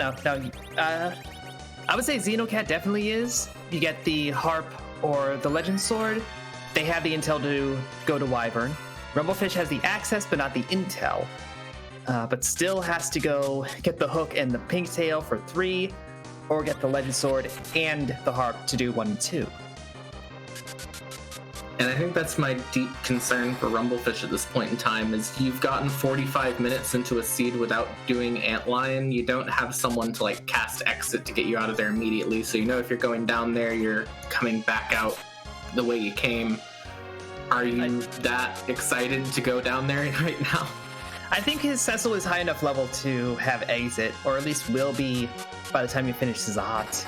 I would say Xenocat definitely is. You get the Harp or the Legend Sword, they have the intel to go to Wyvern. Rumblefish has the access, but not the intel. But still has to go get the Hook and the Pink Tail for 3, or get the Legend Sword and the Harp to do 1 and 2. And I think that's my deep concern for Rumblefish at this point in time, is you've gotten 45 minutes into a seed without doing Antlion. You don't have someone to like cast Exit to get you out of there immediately, so you know if you're going down there, you're coming back out the way you came. Are you that excited to go down there right now? I think his Cecil is high enough level to have Exit, or at least will be by the time you finish Zahat.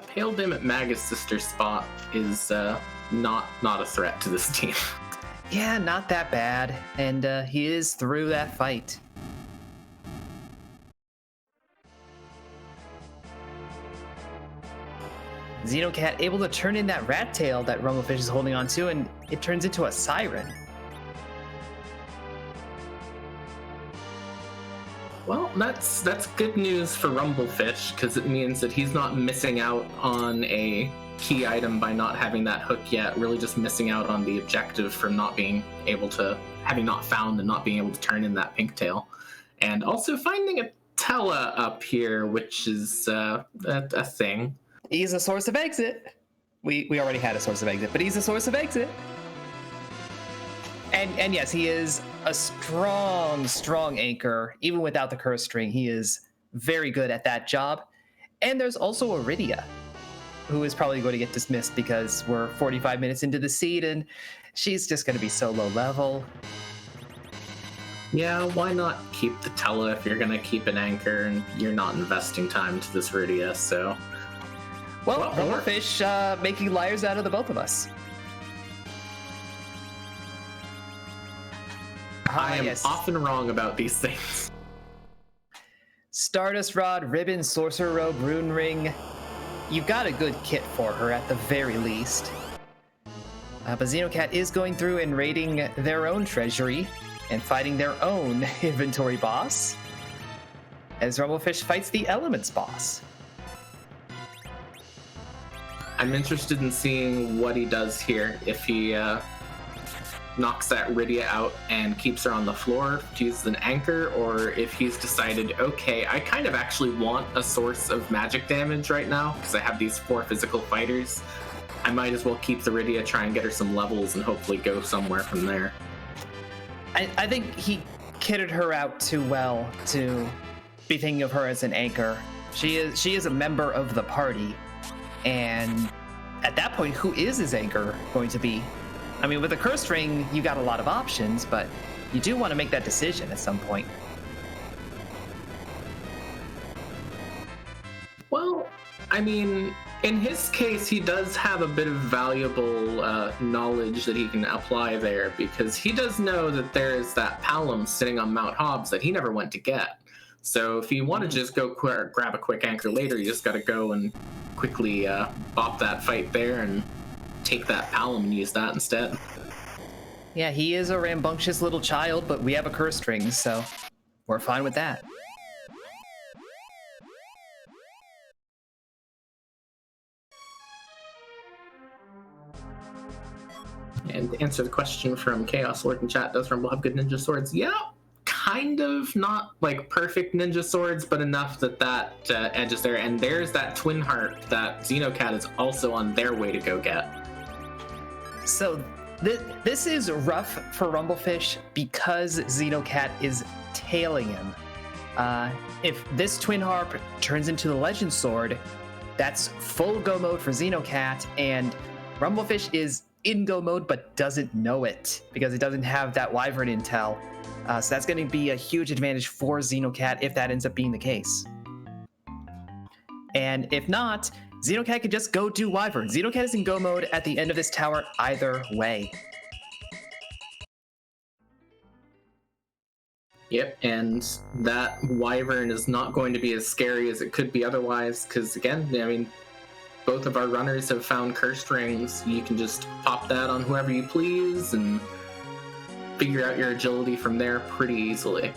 Pale Dim at Magus' sister spot is not a threat to this team. Yeah, not that bad, and he is through that fight. Xenocat able to turn in that rat tail that Rumblefish is holding on to, and it turns into a siren. Well, that's good news for Rumblefish, because it means that he's not missing out on a key item by not having that hook yet, really just missing out on the objective from not being able to, having not found and not being able to turn in that pink tail. And also finding a Tella up here, which is a thing. He's a source of exit. We already had a source of exit, but he's a source of exit. And yes, he is a strong anchor. Even without the curse string, he is very good at that job. And there's also Iridia, who is probably going to get dismissed because we're 45 minutes into the seed and she's just going to be so low level. Yeah, why not keep the Tella if you're going to keep an anchor and you're not investing time into this Iridia, so... Well, Rumblefish making liars out of the both of us. I am often wrong about these things. Stardust Rod, Ribbon, Sorcerer Robe, Rune Ring. You've got a good kit for her at the very least. But Xenocat is going through and raiding their own treasury and fighting their own inventory boss, as Rumblefish fights the Elements boss. I'm interested in seeing what he does here. If he knocks that Rydia out and keeps her on the floor to use as an anchor, or if he's decided, okay, I kind of actually want a source of magic damage right now because I have these 4 physical fighters. I might as well keep the Rydia, try and get her some levels, and hopefully go somewhere from there. I think he kitted her out too well to be thinking of her as an anchor. She is a member of the party. And at that point, who is his anchor going to be? I mean, with a curse ring, you got a lot of options, but you do want to make that decision at some point. Well, I mean, in his case, he does have a bit of valuable knowledge that he can apply there, because he does know that there's that Palom sitting on Mount Hobbs that he never went to get. So if you want to just go grab a quick anchor later, you just got to go and quickly bop that fight there and take that Palom and use that instead. Yeah, he is a rambunctious little child, but we have a curse string, so we're fine with that. And to answer the question from Chaos Lord in chat, does Rumble have good ninja swords? Yeah, kind of. Not like perfect ninja swords, but enough that edge is there. And there's that twin heart that Xenocat is also on their way to go get. So this is rough for Rumblefish because Xenocat is tailing him. If this twin harp turns into the Legend Sword, that's full go mode for Xenocat, and Rumblefish is in go mode but doesn't know it because it doesn't have that Wyvern intel. So that's going to be a huge advantage for Xenocat if that ends up being the case. And if not, Xenocat could just go do Wyvern. Xenocat is in go mode at the end of this tower either way. Yep, and that wyvern is not going to be as scary as it could be otherwise, because again, I mean, both of our runners have found cursed rings. You can just pop that on whoever you please and figure out your agility from there pretty easily.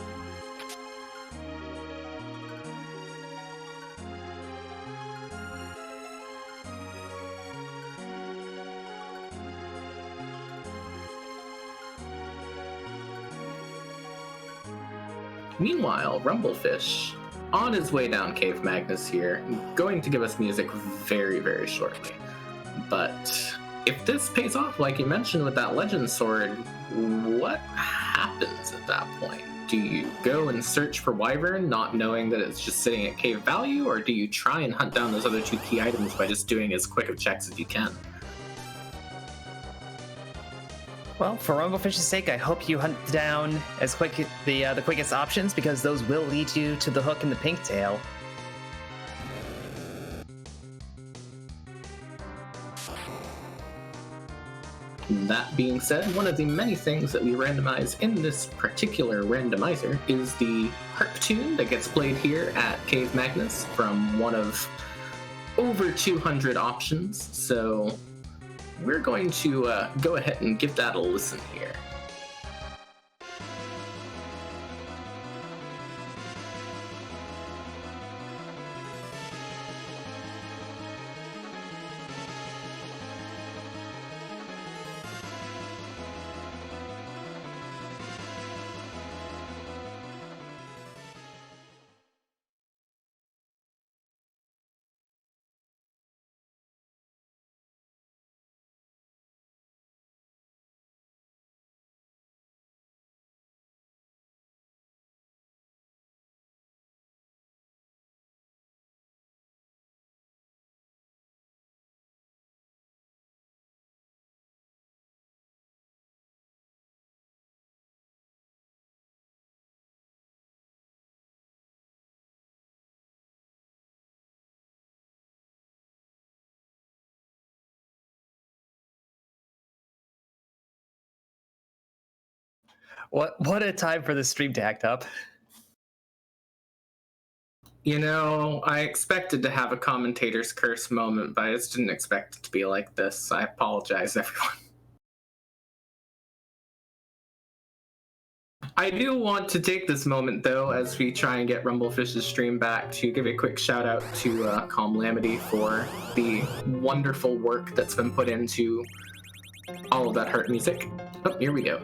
Meanwhile, Rumblefish, on his way down Cave Magnus here, going to give us music very, very shortly. But if this pays off, like you mentioned with that Legend Sword, what happens at that point? Do you go and search for Wyvern, not knowing that it's just sitting at cave value, or do you try and hunt down those other two key items by just doing as quick of checks as you can? Well, for Rumblefish's sake, I hope you hunt down as quick the quickest options, because those will lead you to the hook and the pink tail. That being said, one of the many things that we randomize in this particular randomizer is the harp tune that gets played here at Cave Magnus from one of over 200 options. So we're going to go ahead and give that a listen here. What a time for the stream to act up. You know, I expected to have a commentator's curse moment, but I just didn't expect it to be like this. I apologize, everyone. I do want to take this moment, though, as we try and get Rumblefish's stream back, to give a quick shout out to Calm Lamity for the wonderful work that's been put into all of that heart music. Oh, here we go.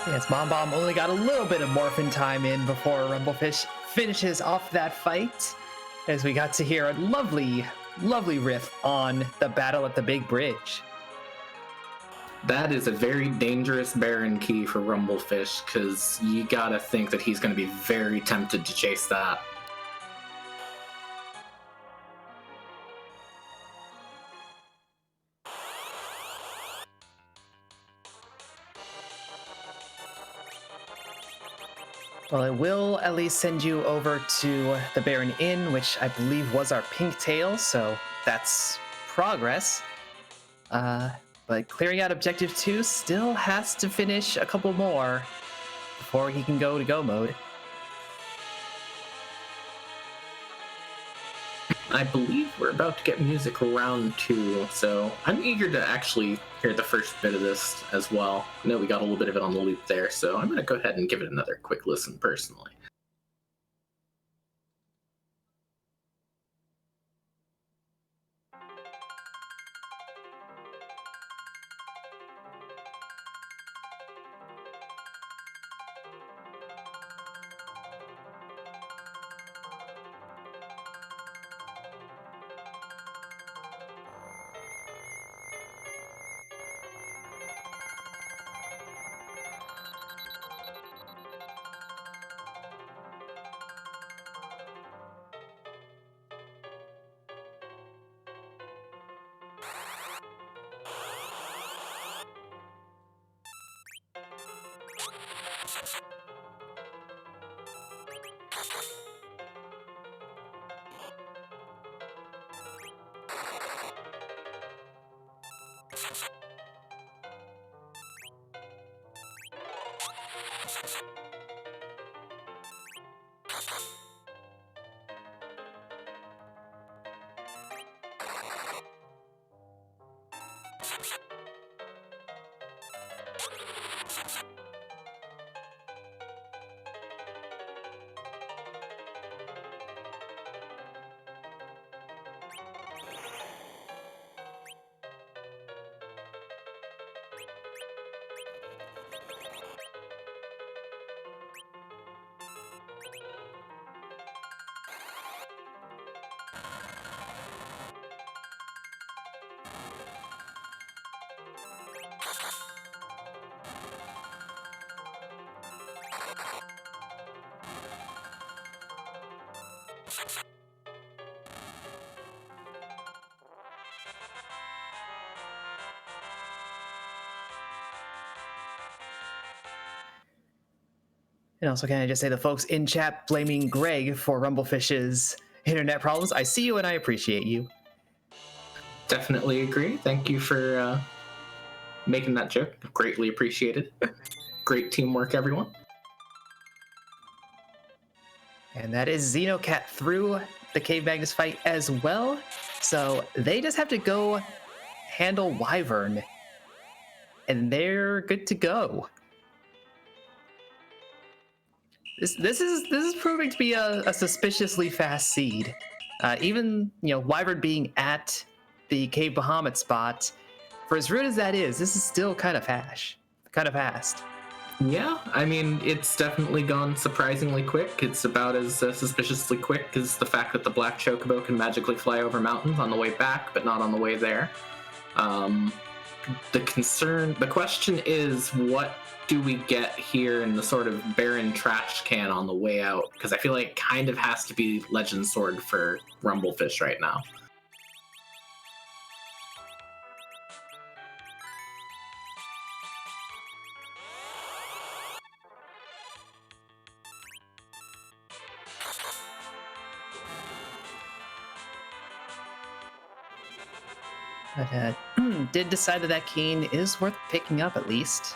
Yes, Mom Bomb only got a little bit of morphin time in before Rumblefish finishes off that fight, as we got to hear a lovely, lovely riff on the battle at the Big Bridge. That is a very dangerous Baron key for Rumblefish, because you gotta think that he's gonna be very tempted to chase that. Well, it will at least send you over to the Baron Inn, which I believe was our pink tail, so that's progress. But clearing out Objective 2 still has to finish a couple more before he can go to go mode. I believe we're about to get music round 2, so I'm eager to actually hear the first bit of this as well. I know we got a little bit of it on the loop there, so I'm going to go ahead and give it another quick listen personally. And also, can I just say the folks in chat blaming Greg for Rumblefish's internet problems? I see you and I appreciate you. Definitely agree. Thank you for making that joke. Greatly appreciated. Great teamwork, everyone. And that is Xenocat through the Cave Magnus fight as well. So they just have to go handle Wyvern. And they're good to go. This is proving to be a suspiciously fast seed. Even, Wyvern being at the Cave Bahamut spot, for as rude as that is, this is still kind of fast. Yeah, I mean, it's definitely gone surprisingly quick. It's about as suspiciously quick as the fact that the Black Chocobo can magically fly over mountains on the way back, but not on the way there. The question is, what do we get here in the sort of barren trash can on the way out? Because I feel like it kind of has to be Legend Sword for Rumblefish right now. But did decide that cane is worth picking up at least.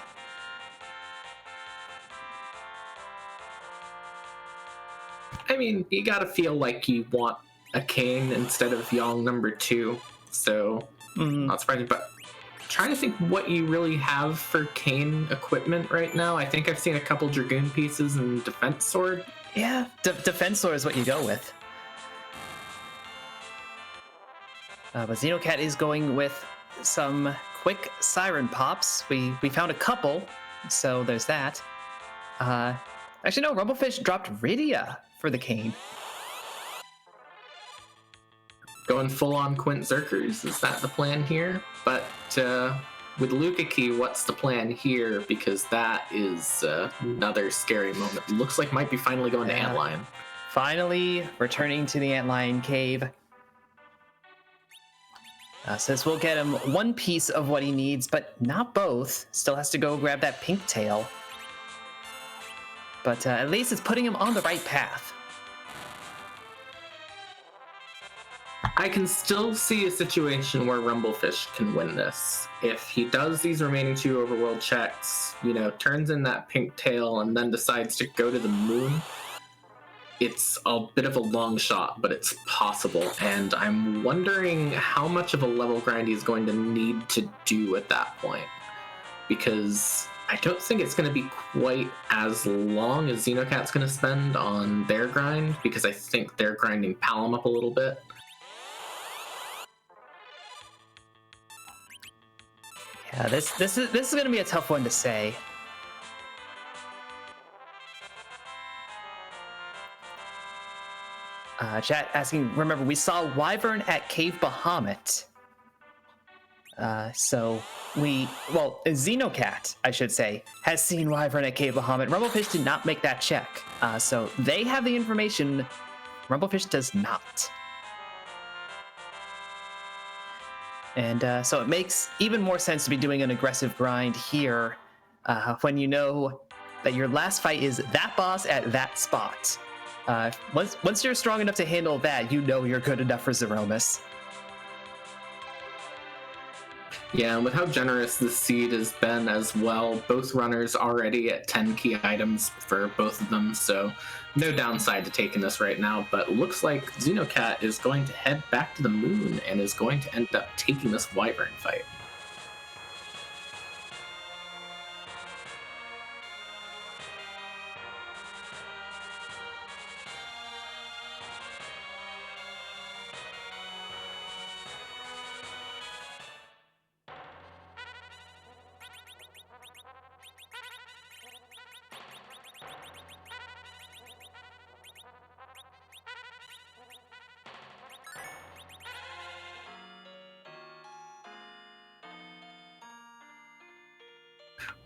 I mean, you gotta feel like you want a cane instead of Yong number 2, so not surprising. But trying to think what you really have for cane equipment right now. I think I've seen a couple Dragoon pieces and Defense Sword. Yeah, Defense Sword is what you go with. But Xenocat is going with some quick Siren Pops. We found a couple, so there's that. Actually, no, Rumblefish dropped Rydia for the cane. Going full-on Quint Zerkers, is that the plan here? But with Lukaki, what's the plan here? Because that is another scary moment. Looks like might be finally going to Antlion. Finally returning to the Antlion Cave. Says we'll get him one piece of what he needs, but not both. Still has to go grab that pink tail. But at least it's putting him on the right path. I can still see a situation where Rumblefish can win this. If he does these remaining 2 overworld checks, turns in that pink tail and then decides to go to the moon, it's a bit of a long shot, but it's possible. And I'm wondering how much of a level grind he's going to need to do at that point. Because I don't think it's going to be quite as long as Xenocat's going to spend on their grind, because I think they're grinding Palom up a little bit. Yeah, this is going to be a tough one to say. Chat asking, remember, we saw Wyvern at Cave Bahamut. Xenocat, I should say, has seen Wyvern at Cave Bahamut. Rumblefish did not make that check. So they have the information. Rumblefish does not. And so it makes even more sense to be doing an aggressive grind here when you know that your last fight is that boss at that spot. Once you're strong enough to handle that, you know you're good enough for Zeromus. Yeah, and with how generous the seed has been as well, both runners already at 10 key items for both of them, so no downside to taking this right now. But looks like Xenocat is going to head back to the moon and is going to end up taking this Wyvern fight.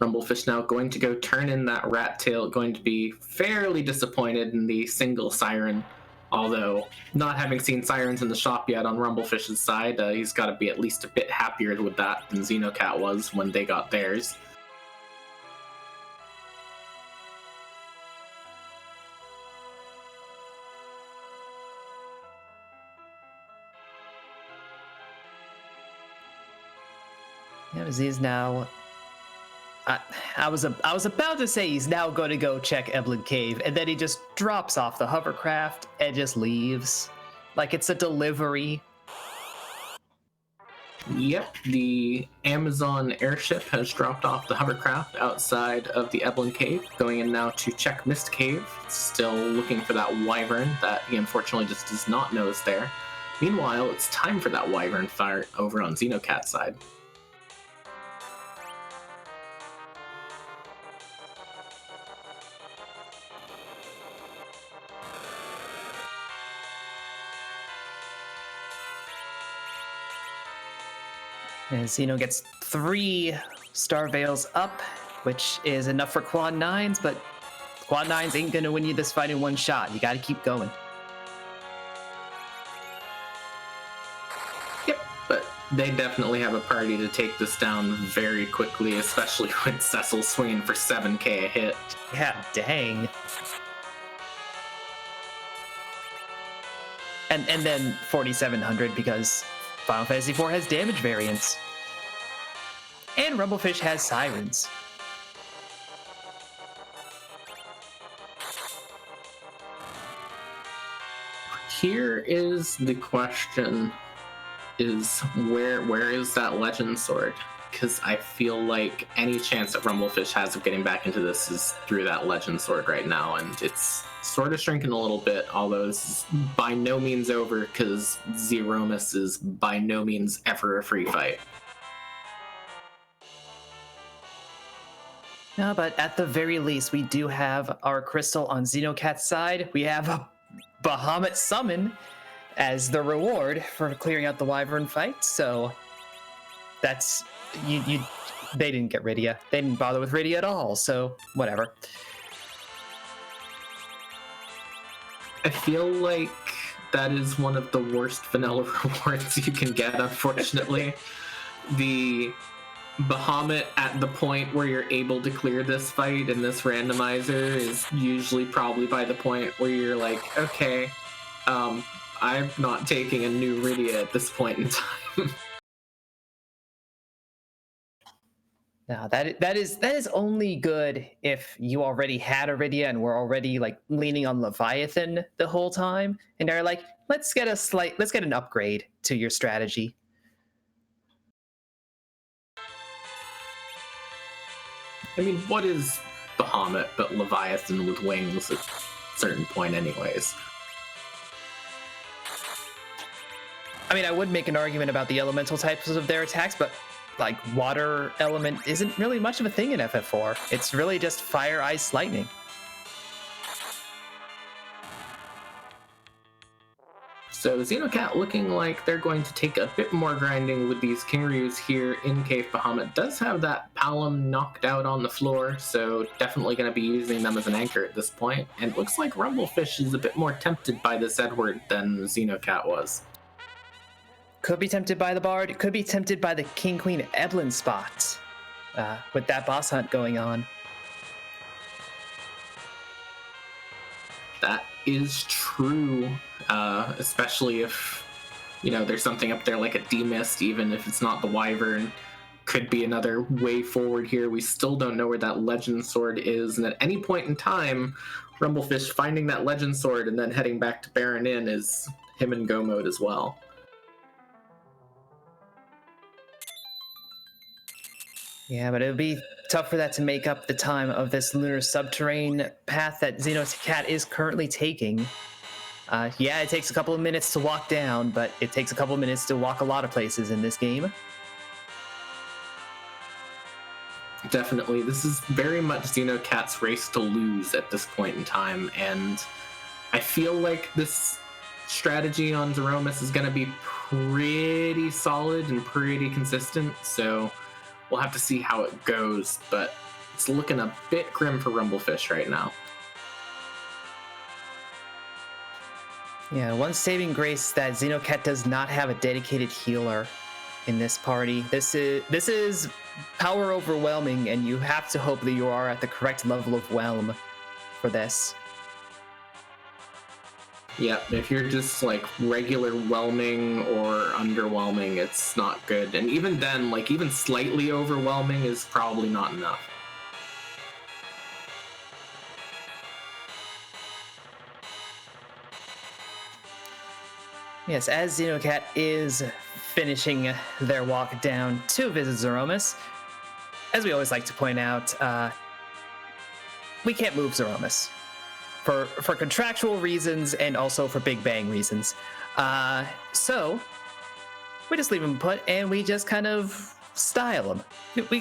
Rumblefish now going to go turn in that rat tail, going to be fairly disappointed in the single siren, although not having seen sirens in the shop yet on Rumblefish's side, he's got to be at least a bit happier with that than Xenocat was when they got theirs. Yeah, he's now... I was about to say he's now going to go check Eblin Cave, and then he just drops off the hovercraft and just leaves. Like it's a delivery. Yep, the Amazon airship has dropped off the hovercraft outside of the Eblin Cave, going in now to check Mist Cave, still looking for that Wyvern that he unfortunately just does not know is there. Meanwhile, it's time for that Wyvern fire over on Xenocat's side. And Xeno gets 3 Star Veils up, which is enough for Quad 9s, but Quad 9s ain't gonna win you this fight in one shot. You gotta keep going. Yep, but they definitely have a party to take this down very quickly, especially when Cecil's swinging for 7k a hit. Yeah, dang. And then 4700 because Final Fantasy IV has damage variants. And Rumblefish has sirens. Here is the question, is where is that legend sword? Because I feel like any chance that Rumblefish has of getting back into this is through that legend sword right now, and it's sort of shrinking a little bit, although this is by no means over because Zeromus is by no means ever a free fight. No, but at the very least, we do have our crystal on Xenocat's side. We have a Bahamut summon as the reward for clearing out the Wyvern fight, so that's... they didn't get Rydia. They didn't bother with Rydia at all, so whatever. I feel like that is one of the worst vanilla rewards you can get, unfortunately. The Bahamut at the point where you're able to clear this fight in this randomizer is usually probably by the point where you're like, okay, I'm not taking a new Rydia at this point in time. Now that is only good if you already had Iridia and were already like leaning on Leviathan the whole time, and are like, let's get an upgrade to your strategy. I mean, what is Bahamut but Leviathan with wings at a certain point anyways? I mean, I would make an argument about the elemental types of their attacks, but like water element isn't really much of a thing in FF4. It's really just fire, ice, lightning. So Xenocat looking like they're going to take a bit more grinding with these Kinryus here in Cave Bahamut. Does have that Palom knocked out on the floor, so definitely going to be using them as an anchor at this point. And it looks like Rumblefish is a bit more tempted by this Edward than Xenocat was. Could be tempted by the Bard, could be tempted by the King Queen Eblin spot with that boss hunt going on. That is true, especially if, you know, there's something up there like a D-Mist, even if it's not the Wyvern. Could be another way forward here. We still don't know where that Legend Sword is, and at any point in time, Rumblefish finding that Legend Sword and then heading back to Baron Inn is him in go mode as well. Yeah, but it would be tough for that to make up the time of this lunar subterranean path that Xenocat is currently taking. Yeah, it takes a couple of minutes to walk down, but it takes a couple of minutes to walk a lot of places in this game. Definitely. This is very much Xenocat's race to lose at this point in time, and I feel like this strategy on Zeromus is going to be pretty solid and pretty consistent, so we'll have to see how it goes, but it's looking a bit grim for Rumblefish right now. Yeah, one saving grace that Xenocat does not have a dedicated healer in this party. This is power overwhelming, and you have to hope that you are at the correct level of whelm for this. Yeah, if you're just like regular whelming or underwhelming, it's not good. And even then, like even slightly overwhelming is probably not enough. Yes, as Xenocat is finishing their walk down to visit Zeromus, as we always like to point out, we can't move Zeromus. For contractual reasons and also for Big Bang reasons. So we just leave him put and we just kind of style him.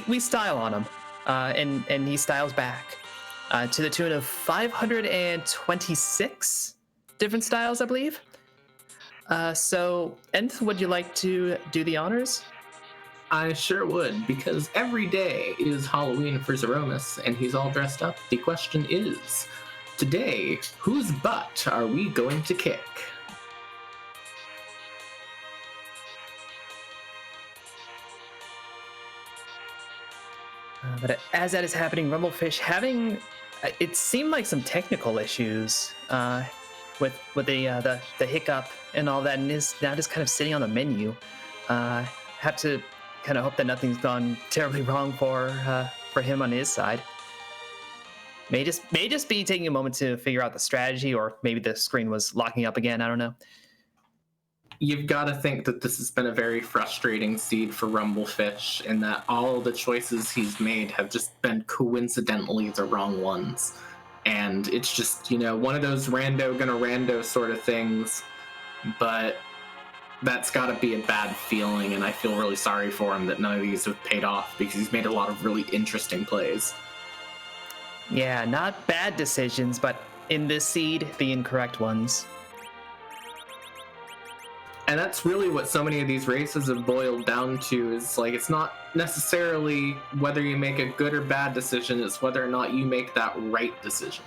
We style on him, and he styles back to the tune of 526 different styles, I believe. So, Nth, would you like to do the honors? I sure would, because every day is Halloween for Zeromus, and he's all dressed up. The question is, today, whose butt are we going to kick? But as that is happening, Rumblefish having, it seemed like some technical issues with the hiccup and all that, and is now just kind of sitting on the menu. Have to kind of hope that nothing's gone terribly wrong for him on his side. May just be taking a moment to figure out the strategy, or maybe the screen was locking up again. I don't know. You've got to think that this has been a very frustrating seed for Rumblefish, and that all the choices he's made have just been coincidentally the wrong ones. And it's just, you know, one of those rando gonna rando sort of things, but that's got to be a bad feeling, and I feel really sorry for him that none of these have paid off, because he's made a lot of really interesting plays. Yeah, not bad decisions, but in this seed, the incorrect ones. And that's really what so many of these races have boiled down to, is like, it's not necessarily whether you make a good or bad decision, it's whether or not you make that right decision.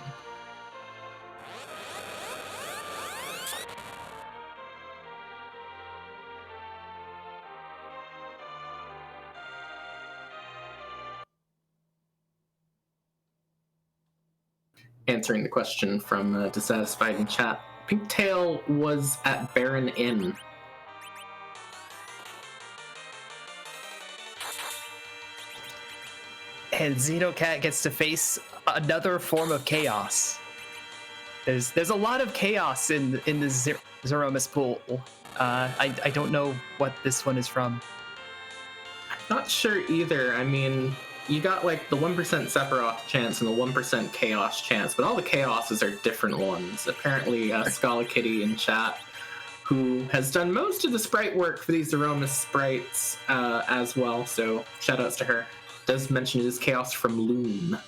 Answering the question from Dissatisfied in chat, Pinktail was at Baron Inn. and Xenocat gets to face another form of chaos. There's a lot of chaos in the Zeromus pool. I don't know what this one is from. Not sure either. I mean, you got like the 1% Sephiroth chance and the 1% Chaos chance, but all the Chaoses are different ones. Apparently, Scala Kitty in chat, who has done most of the sprite work for these Zeromus sprites as well, so shoutouts to her, does mention it is Chaos from Loom.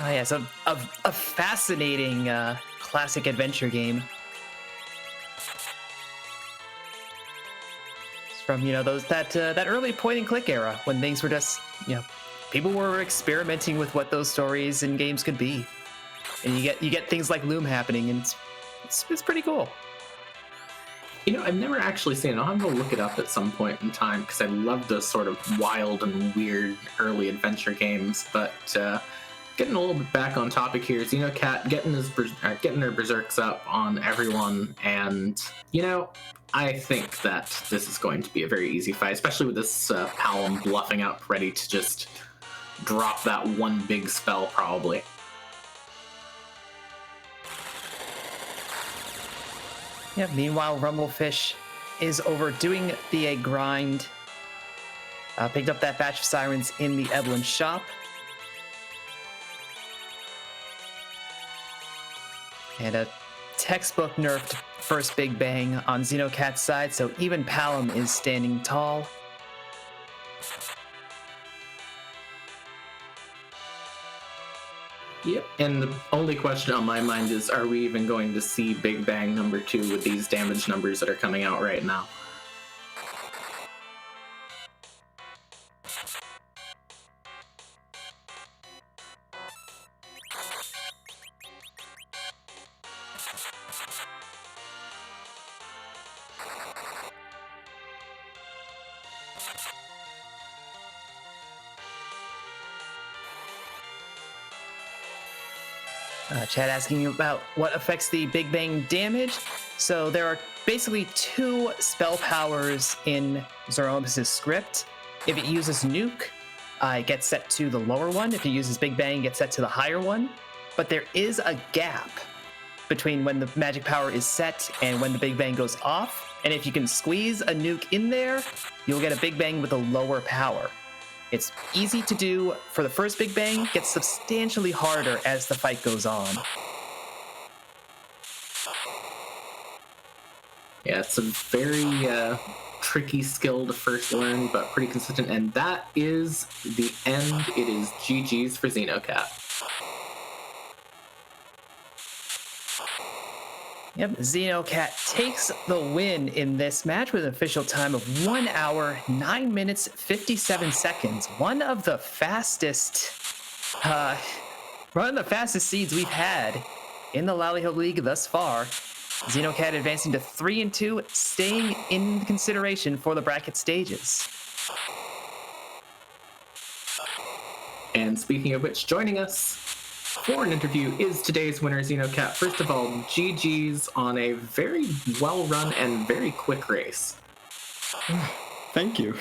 Oh yeah, so a fascinating classic adventure game. It's from that early point and click era when things were just people were experimenting with what those stories and games could be, and you get things like Loom happening, and it's pretty cool. I've never actually seen it. I'll have to look it up at some point in time because I love those sort of wild and weird early adventure games, but. Getting a little bit back on topic here, Xenocat getting her berserks up on everyone, and I think that this is going to be a very easy fight, especially with this Palom bluffing up, ready to just drop that one big spell, probably. Yeah. Meanwhile, Rumblefish is overdoing the egg grind. Picked up that batch of sirens in the Evelyn shop. And a textbook nerfed first Big Bang on Xenocat's side, so even Palom is standing tall. Yep, and the only question on my mind is, are we even going to see Big Bang number 2 with these damage numbers that are coming out right now? Chad asking about what affects the Big Bang damage. So there are basically 2 spell powers in Zeromus' script. If it uses Nuke, it gets set to the lower one. If it uses Big Bang, it gets set to the higher one. But there is a gap between when the magic power is set and when the Big Bang goes off. And if you can squeeze a Nuke in there, you'll get a Big Bang with a lower power. It's easy to do for the first Big Bang, gets substantially harder as the fight goes on. Yeah, it's a very tricky skill to first learn, but pretty consistent. And that is the end. It is GG's for Xenocat. Yep, Xenocat takes the win in this match with an official time of 1 hour, 9 minutes, 57 seconds. One of the fastest seeds we've had in the Lali-Ho League thus far. Xenocat advancing to 3-2, staying in consideration for the bracket stages. And speaking of which, joining us for an interview is today's winner, Xenocat. First of all, GG's on a very well-run and very quick race. Thank you.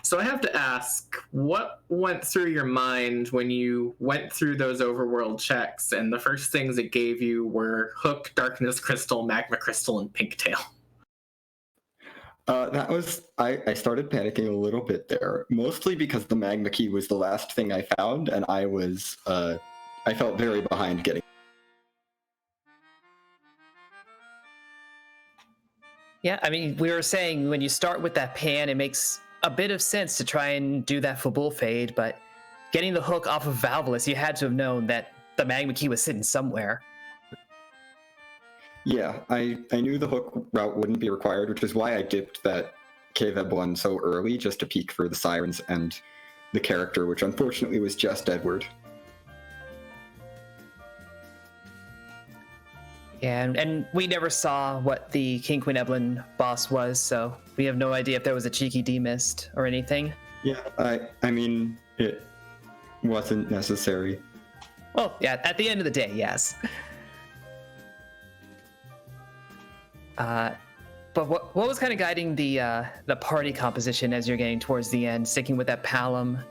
So I have to ask, what went through your mind when you went through those overworld checks and the first things it gave you were Hook, Darkness Crystal, Magma Crystal, and Pinktail? I started panicking a little bit there, mostly because the Magma Key was the last thing I found, and I felt very behind getting. Yeah, I mean, we were saying when you start with that pan, it makes a bit of sense to try and do that Fabul Fade, but getting the hook off of Valvelus, you had to have known that the Magma Key was sitting somewhere. Yeah, I knew the hook route wouldn't be required, which is why I dipped that KVEB one so early, just to peek for the sirens and the character, which unfortunately was just Edward. Yeah, and we never saw what the King Queen Evelyn boss was, so we have no idea if there was a cheeky demist or anything. Yeah, I mean, it wasn't necessary. Well, yeah, at the end of the day, yes. But what was kind of guiding the party composition as you're getting towards the end, sticking with that Palom,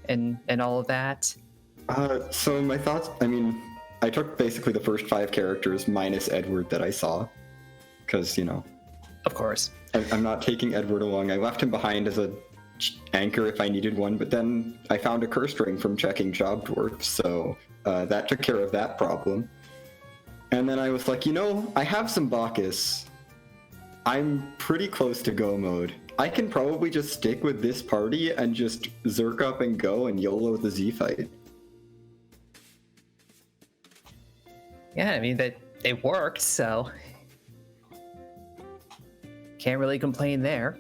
and all of that? So my thoughts, I mean, I took basically the first 5 characters minus Edward that I saw, because, you know. Of course. I'm not taking Edward along. I left him behind as a anchor if I needed one, but then I found a curse ring from checking Job Dwarf, so that took care of that problem. And then I was like, you know, I have some Bacchus. I'm pretty close to go mode. I can probably just stick with this party and just Zerk up and go and YOLO the Z fight. Yeah, I mean, it worked, so can't really complain there.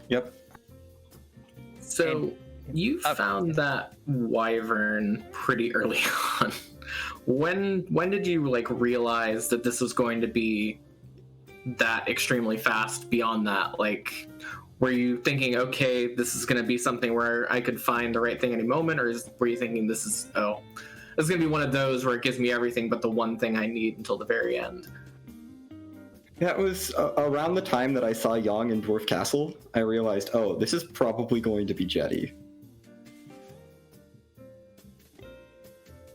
Yep. So you found that wyvern pretty early on. When did you like realize that this was going to be that extremely fast beyond that? Like, were you thinking, okay, this is going to be something where I could find the right thing any moment, or were you thinking this is going to be one of those where it gives me everything but the one thing I need until the very end? Yeah, it was around the time that I saw Yang in Dwarf Castle, I realized, oh, this is probably going to be Jetty.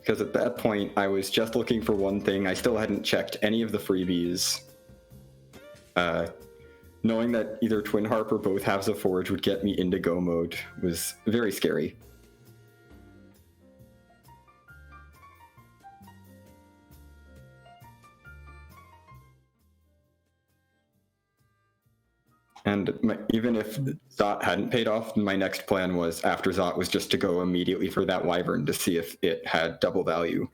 Because at that point, I was just looking for one thing. I still hadn't checked any of the freebies. Knowing that either Twin Harp or both halves of Forge would get me into go mode was very scary. And even if Zot hadn't paid off, my next plan was, after Zot, was just to go immediately for that wyvern to see if it had double value.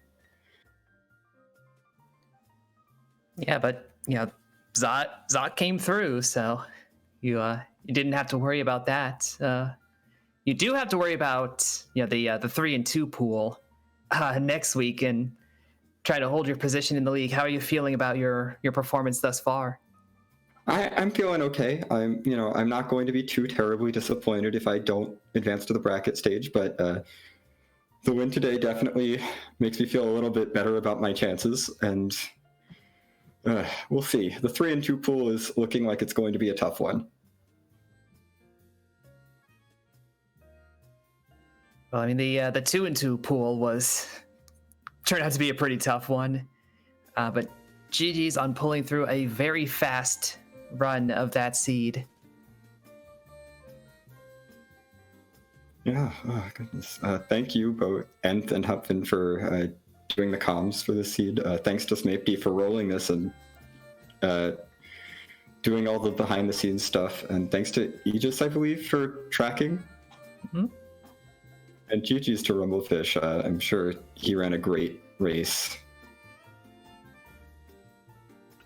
Yeah, but you know, Zot came through, so you didn't have to worry about that. You do have to worry about, you know, the 3 and 2 pool next week and try to hold your position in the league. How are you feeling about your performance thus far? I'm feeling okay. I'm not going to be too terribly disappointed if I don't advance to the bracket stage, but the win today definitely makes me feel a little bit better about my chances, and we'll see. The 3 and 2 pool is looking like it's going to be a tough one. Well, I mean, the 2 and 2 pool turned out to be a pretty tough one, but GG's on pulling through a very fast run of that seed. Yeah, oh goodness. Thank you both, Enth and Hupfin, for doing the comms for the seed. Thanks to Smapedy for rolling this and doing all the behind the scenes stuff. And thanks to Aegis, I believe, for tracking. Mm-hmm. And GG's to Rumblefish. I'm sure he ran a great race.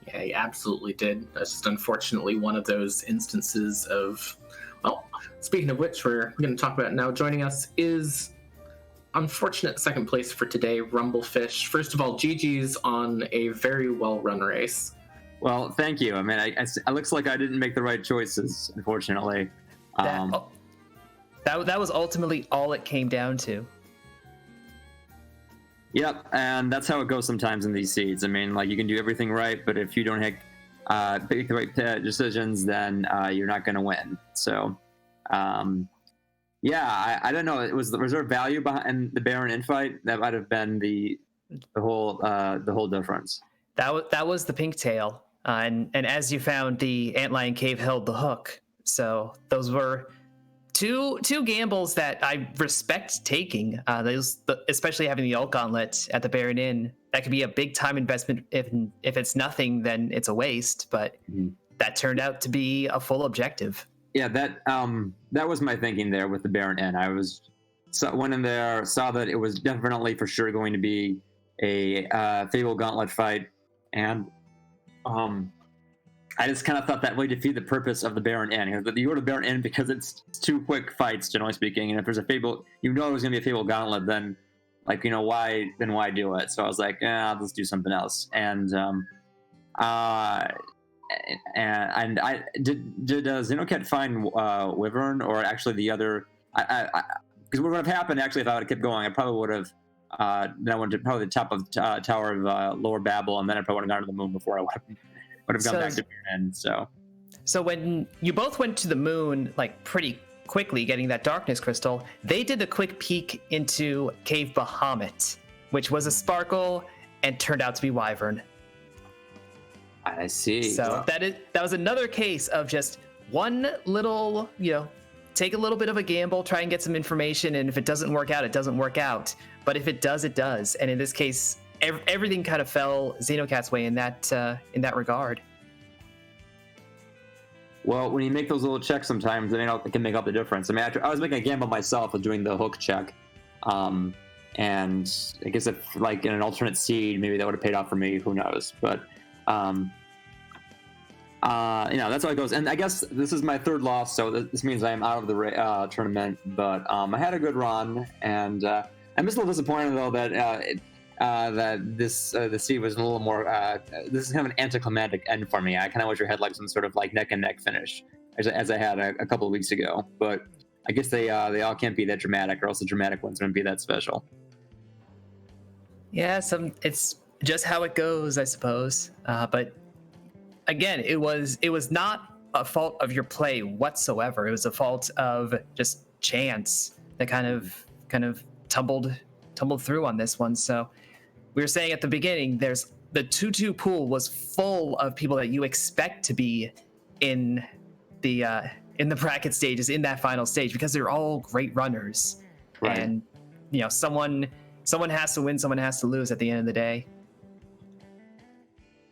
Yeah, he absolutely did. That's just unfortunately one of those instances of, well, speaking of which, we're going to talk about now. Joining us is unfortunate second place for today, Rumblefish. First of all, GG's on a very well-run race. Well, thank you. I mean, it looks like I didn't make the right choices, unfortunately. That was ultimately all it came down to. Yep, and that's how it goes sometimes in these seeds. I mean, like, you can do everything right, but if you don't make the right decisions, then you're not going to win. So, yeah, I don't know. Was there value behind the Baron infight? That might have been the whole difference. That was the pink tail, and as you found, the Antlion Cave held the hook. So those were two gambles that I respect taking. Especially having the Alt Gauntlet at the Baron Inn, that could be a big time investment. If it's nothing, then it's a waste. But that turned out to be a full objective. Yeah, that was my thinking there with the Baron Inn. Went in there, saw that it was definitely for sure going to be a Fable Gauntlet fight, and I just kind of thought that really defeated the purpose of the Baron Inn. You go to Baron Inn because it's 2 quick fights, generally speaking, and if there's a Fable, it was going to be a Fable Gauntlet, then, like, why do it? So I was like, let's do something else. And I did Xenocat find Wyvern, or actually the other? Because what would have happened actually if I would have kept going, I probably would have Then I went to probably the top of Tower of Lower Babel, and then I probably would have gone to the moon before I would have gone back to Baron. So when you both went to the moon, like pretty quickly, getting that darkness crystal, they did a quick peek into Cave Bahamut, which was a sparkle and turned out to be Wyvern. I see. So that was another case of just one little, take a little bit of a gamble, try and get some information, and if it doesn't work out, it doesn't work out. But if it does, it does. And in this case, everything kind of fell Xenocat's way in that regard. Well, when you make those little checks sometimes, it can make up the difference. I mean, I was making a gamble myself with doing the hook check. And I guess if, like, in an alternate seed, maybe that would have paid off for me. Who knows? But, that's how it goes. And I guess this is my third loss, so this means I am out of the tournament. But I had a good run, and I'm just a little disappointed, though, that the seed was a little more. This is kind of an anticlimactic end for me. I kind of wish I had like some sort of like neck and neck finish, as I had a couple of weeks ago. But I guess they all can't be that dramatic, or else the dramatic ones wouldn't be that special. Yeah, it's just how it goes, I suppose. But again, it was not a fault of your play whatsoever. It was a fault of just chance that kind of tumbled through on this one. So we were saying at the beginning, there's the 2-2 pool was full of people that you expect to be in the bracket stages, in that final stage, because they're all great runners. Right. And someone has to win, someone has to lose at the end of the day.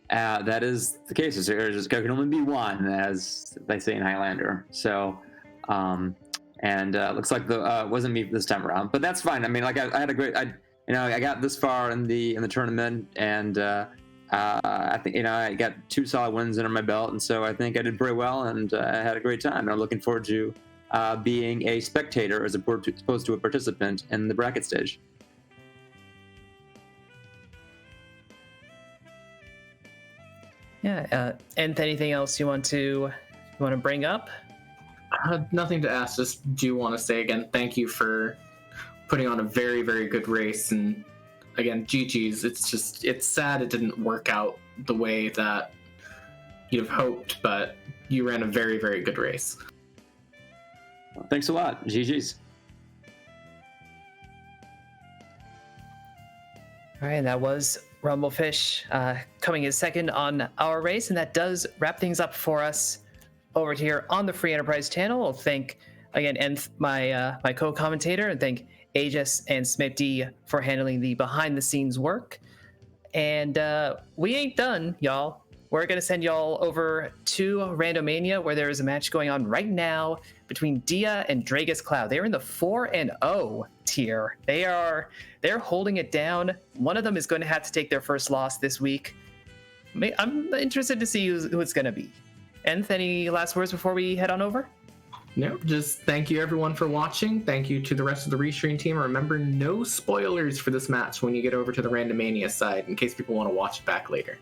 That is the case. There can only be one, as they say in Highlander. So, looks like wasn't me this time around, but that's fine. I mean, like I had a great, I got this far in the tournament, and I think I got 2 solid wins under my belt, and so I think I did very well, and I had a great time. I'm looking forward to being a spectator as opposed to a participant in the bracket stage. Yeah. And anything else you want to bring up? Nothing to ask. Just do want to say again, thank you for putting on a very, very good race. And again, GG's. It's sad it didn't work out the way that you've hoped, but you ran a very, very good race. Well, thanks a lot. GG's. All right, that was Rumblefish coming in second on our race, and that does wrap things up for us over here on the Free Enterprise channel. I'll thank again Nth, my co-commentator, and thank Aegis and Smipty for handling the behind-the-scenes work. And we ain't done, y'all. We're gonna send y'all over to Randomania, where there is a match going on right now between Dia and Dragus Cloud. They're in the 4-0 tier. They're holding it down. One of them is going to have to take their first loss this week. I'm interested to see who it's going to be. Nth, any last words before we head on over? No, just thank you everyone for watching. Thank you to the rest of the Restream team. Remember, no spoilers for this match when you get over to the Randomania side, in case people want to watch it back later.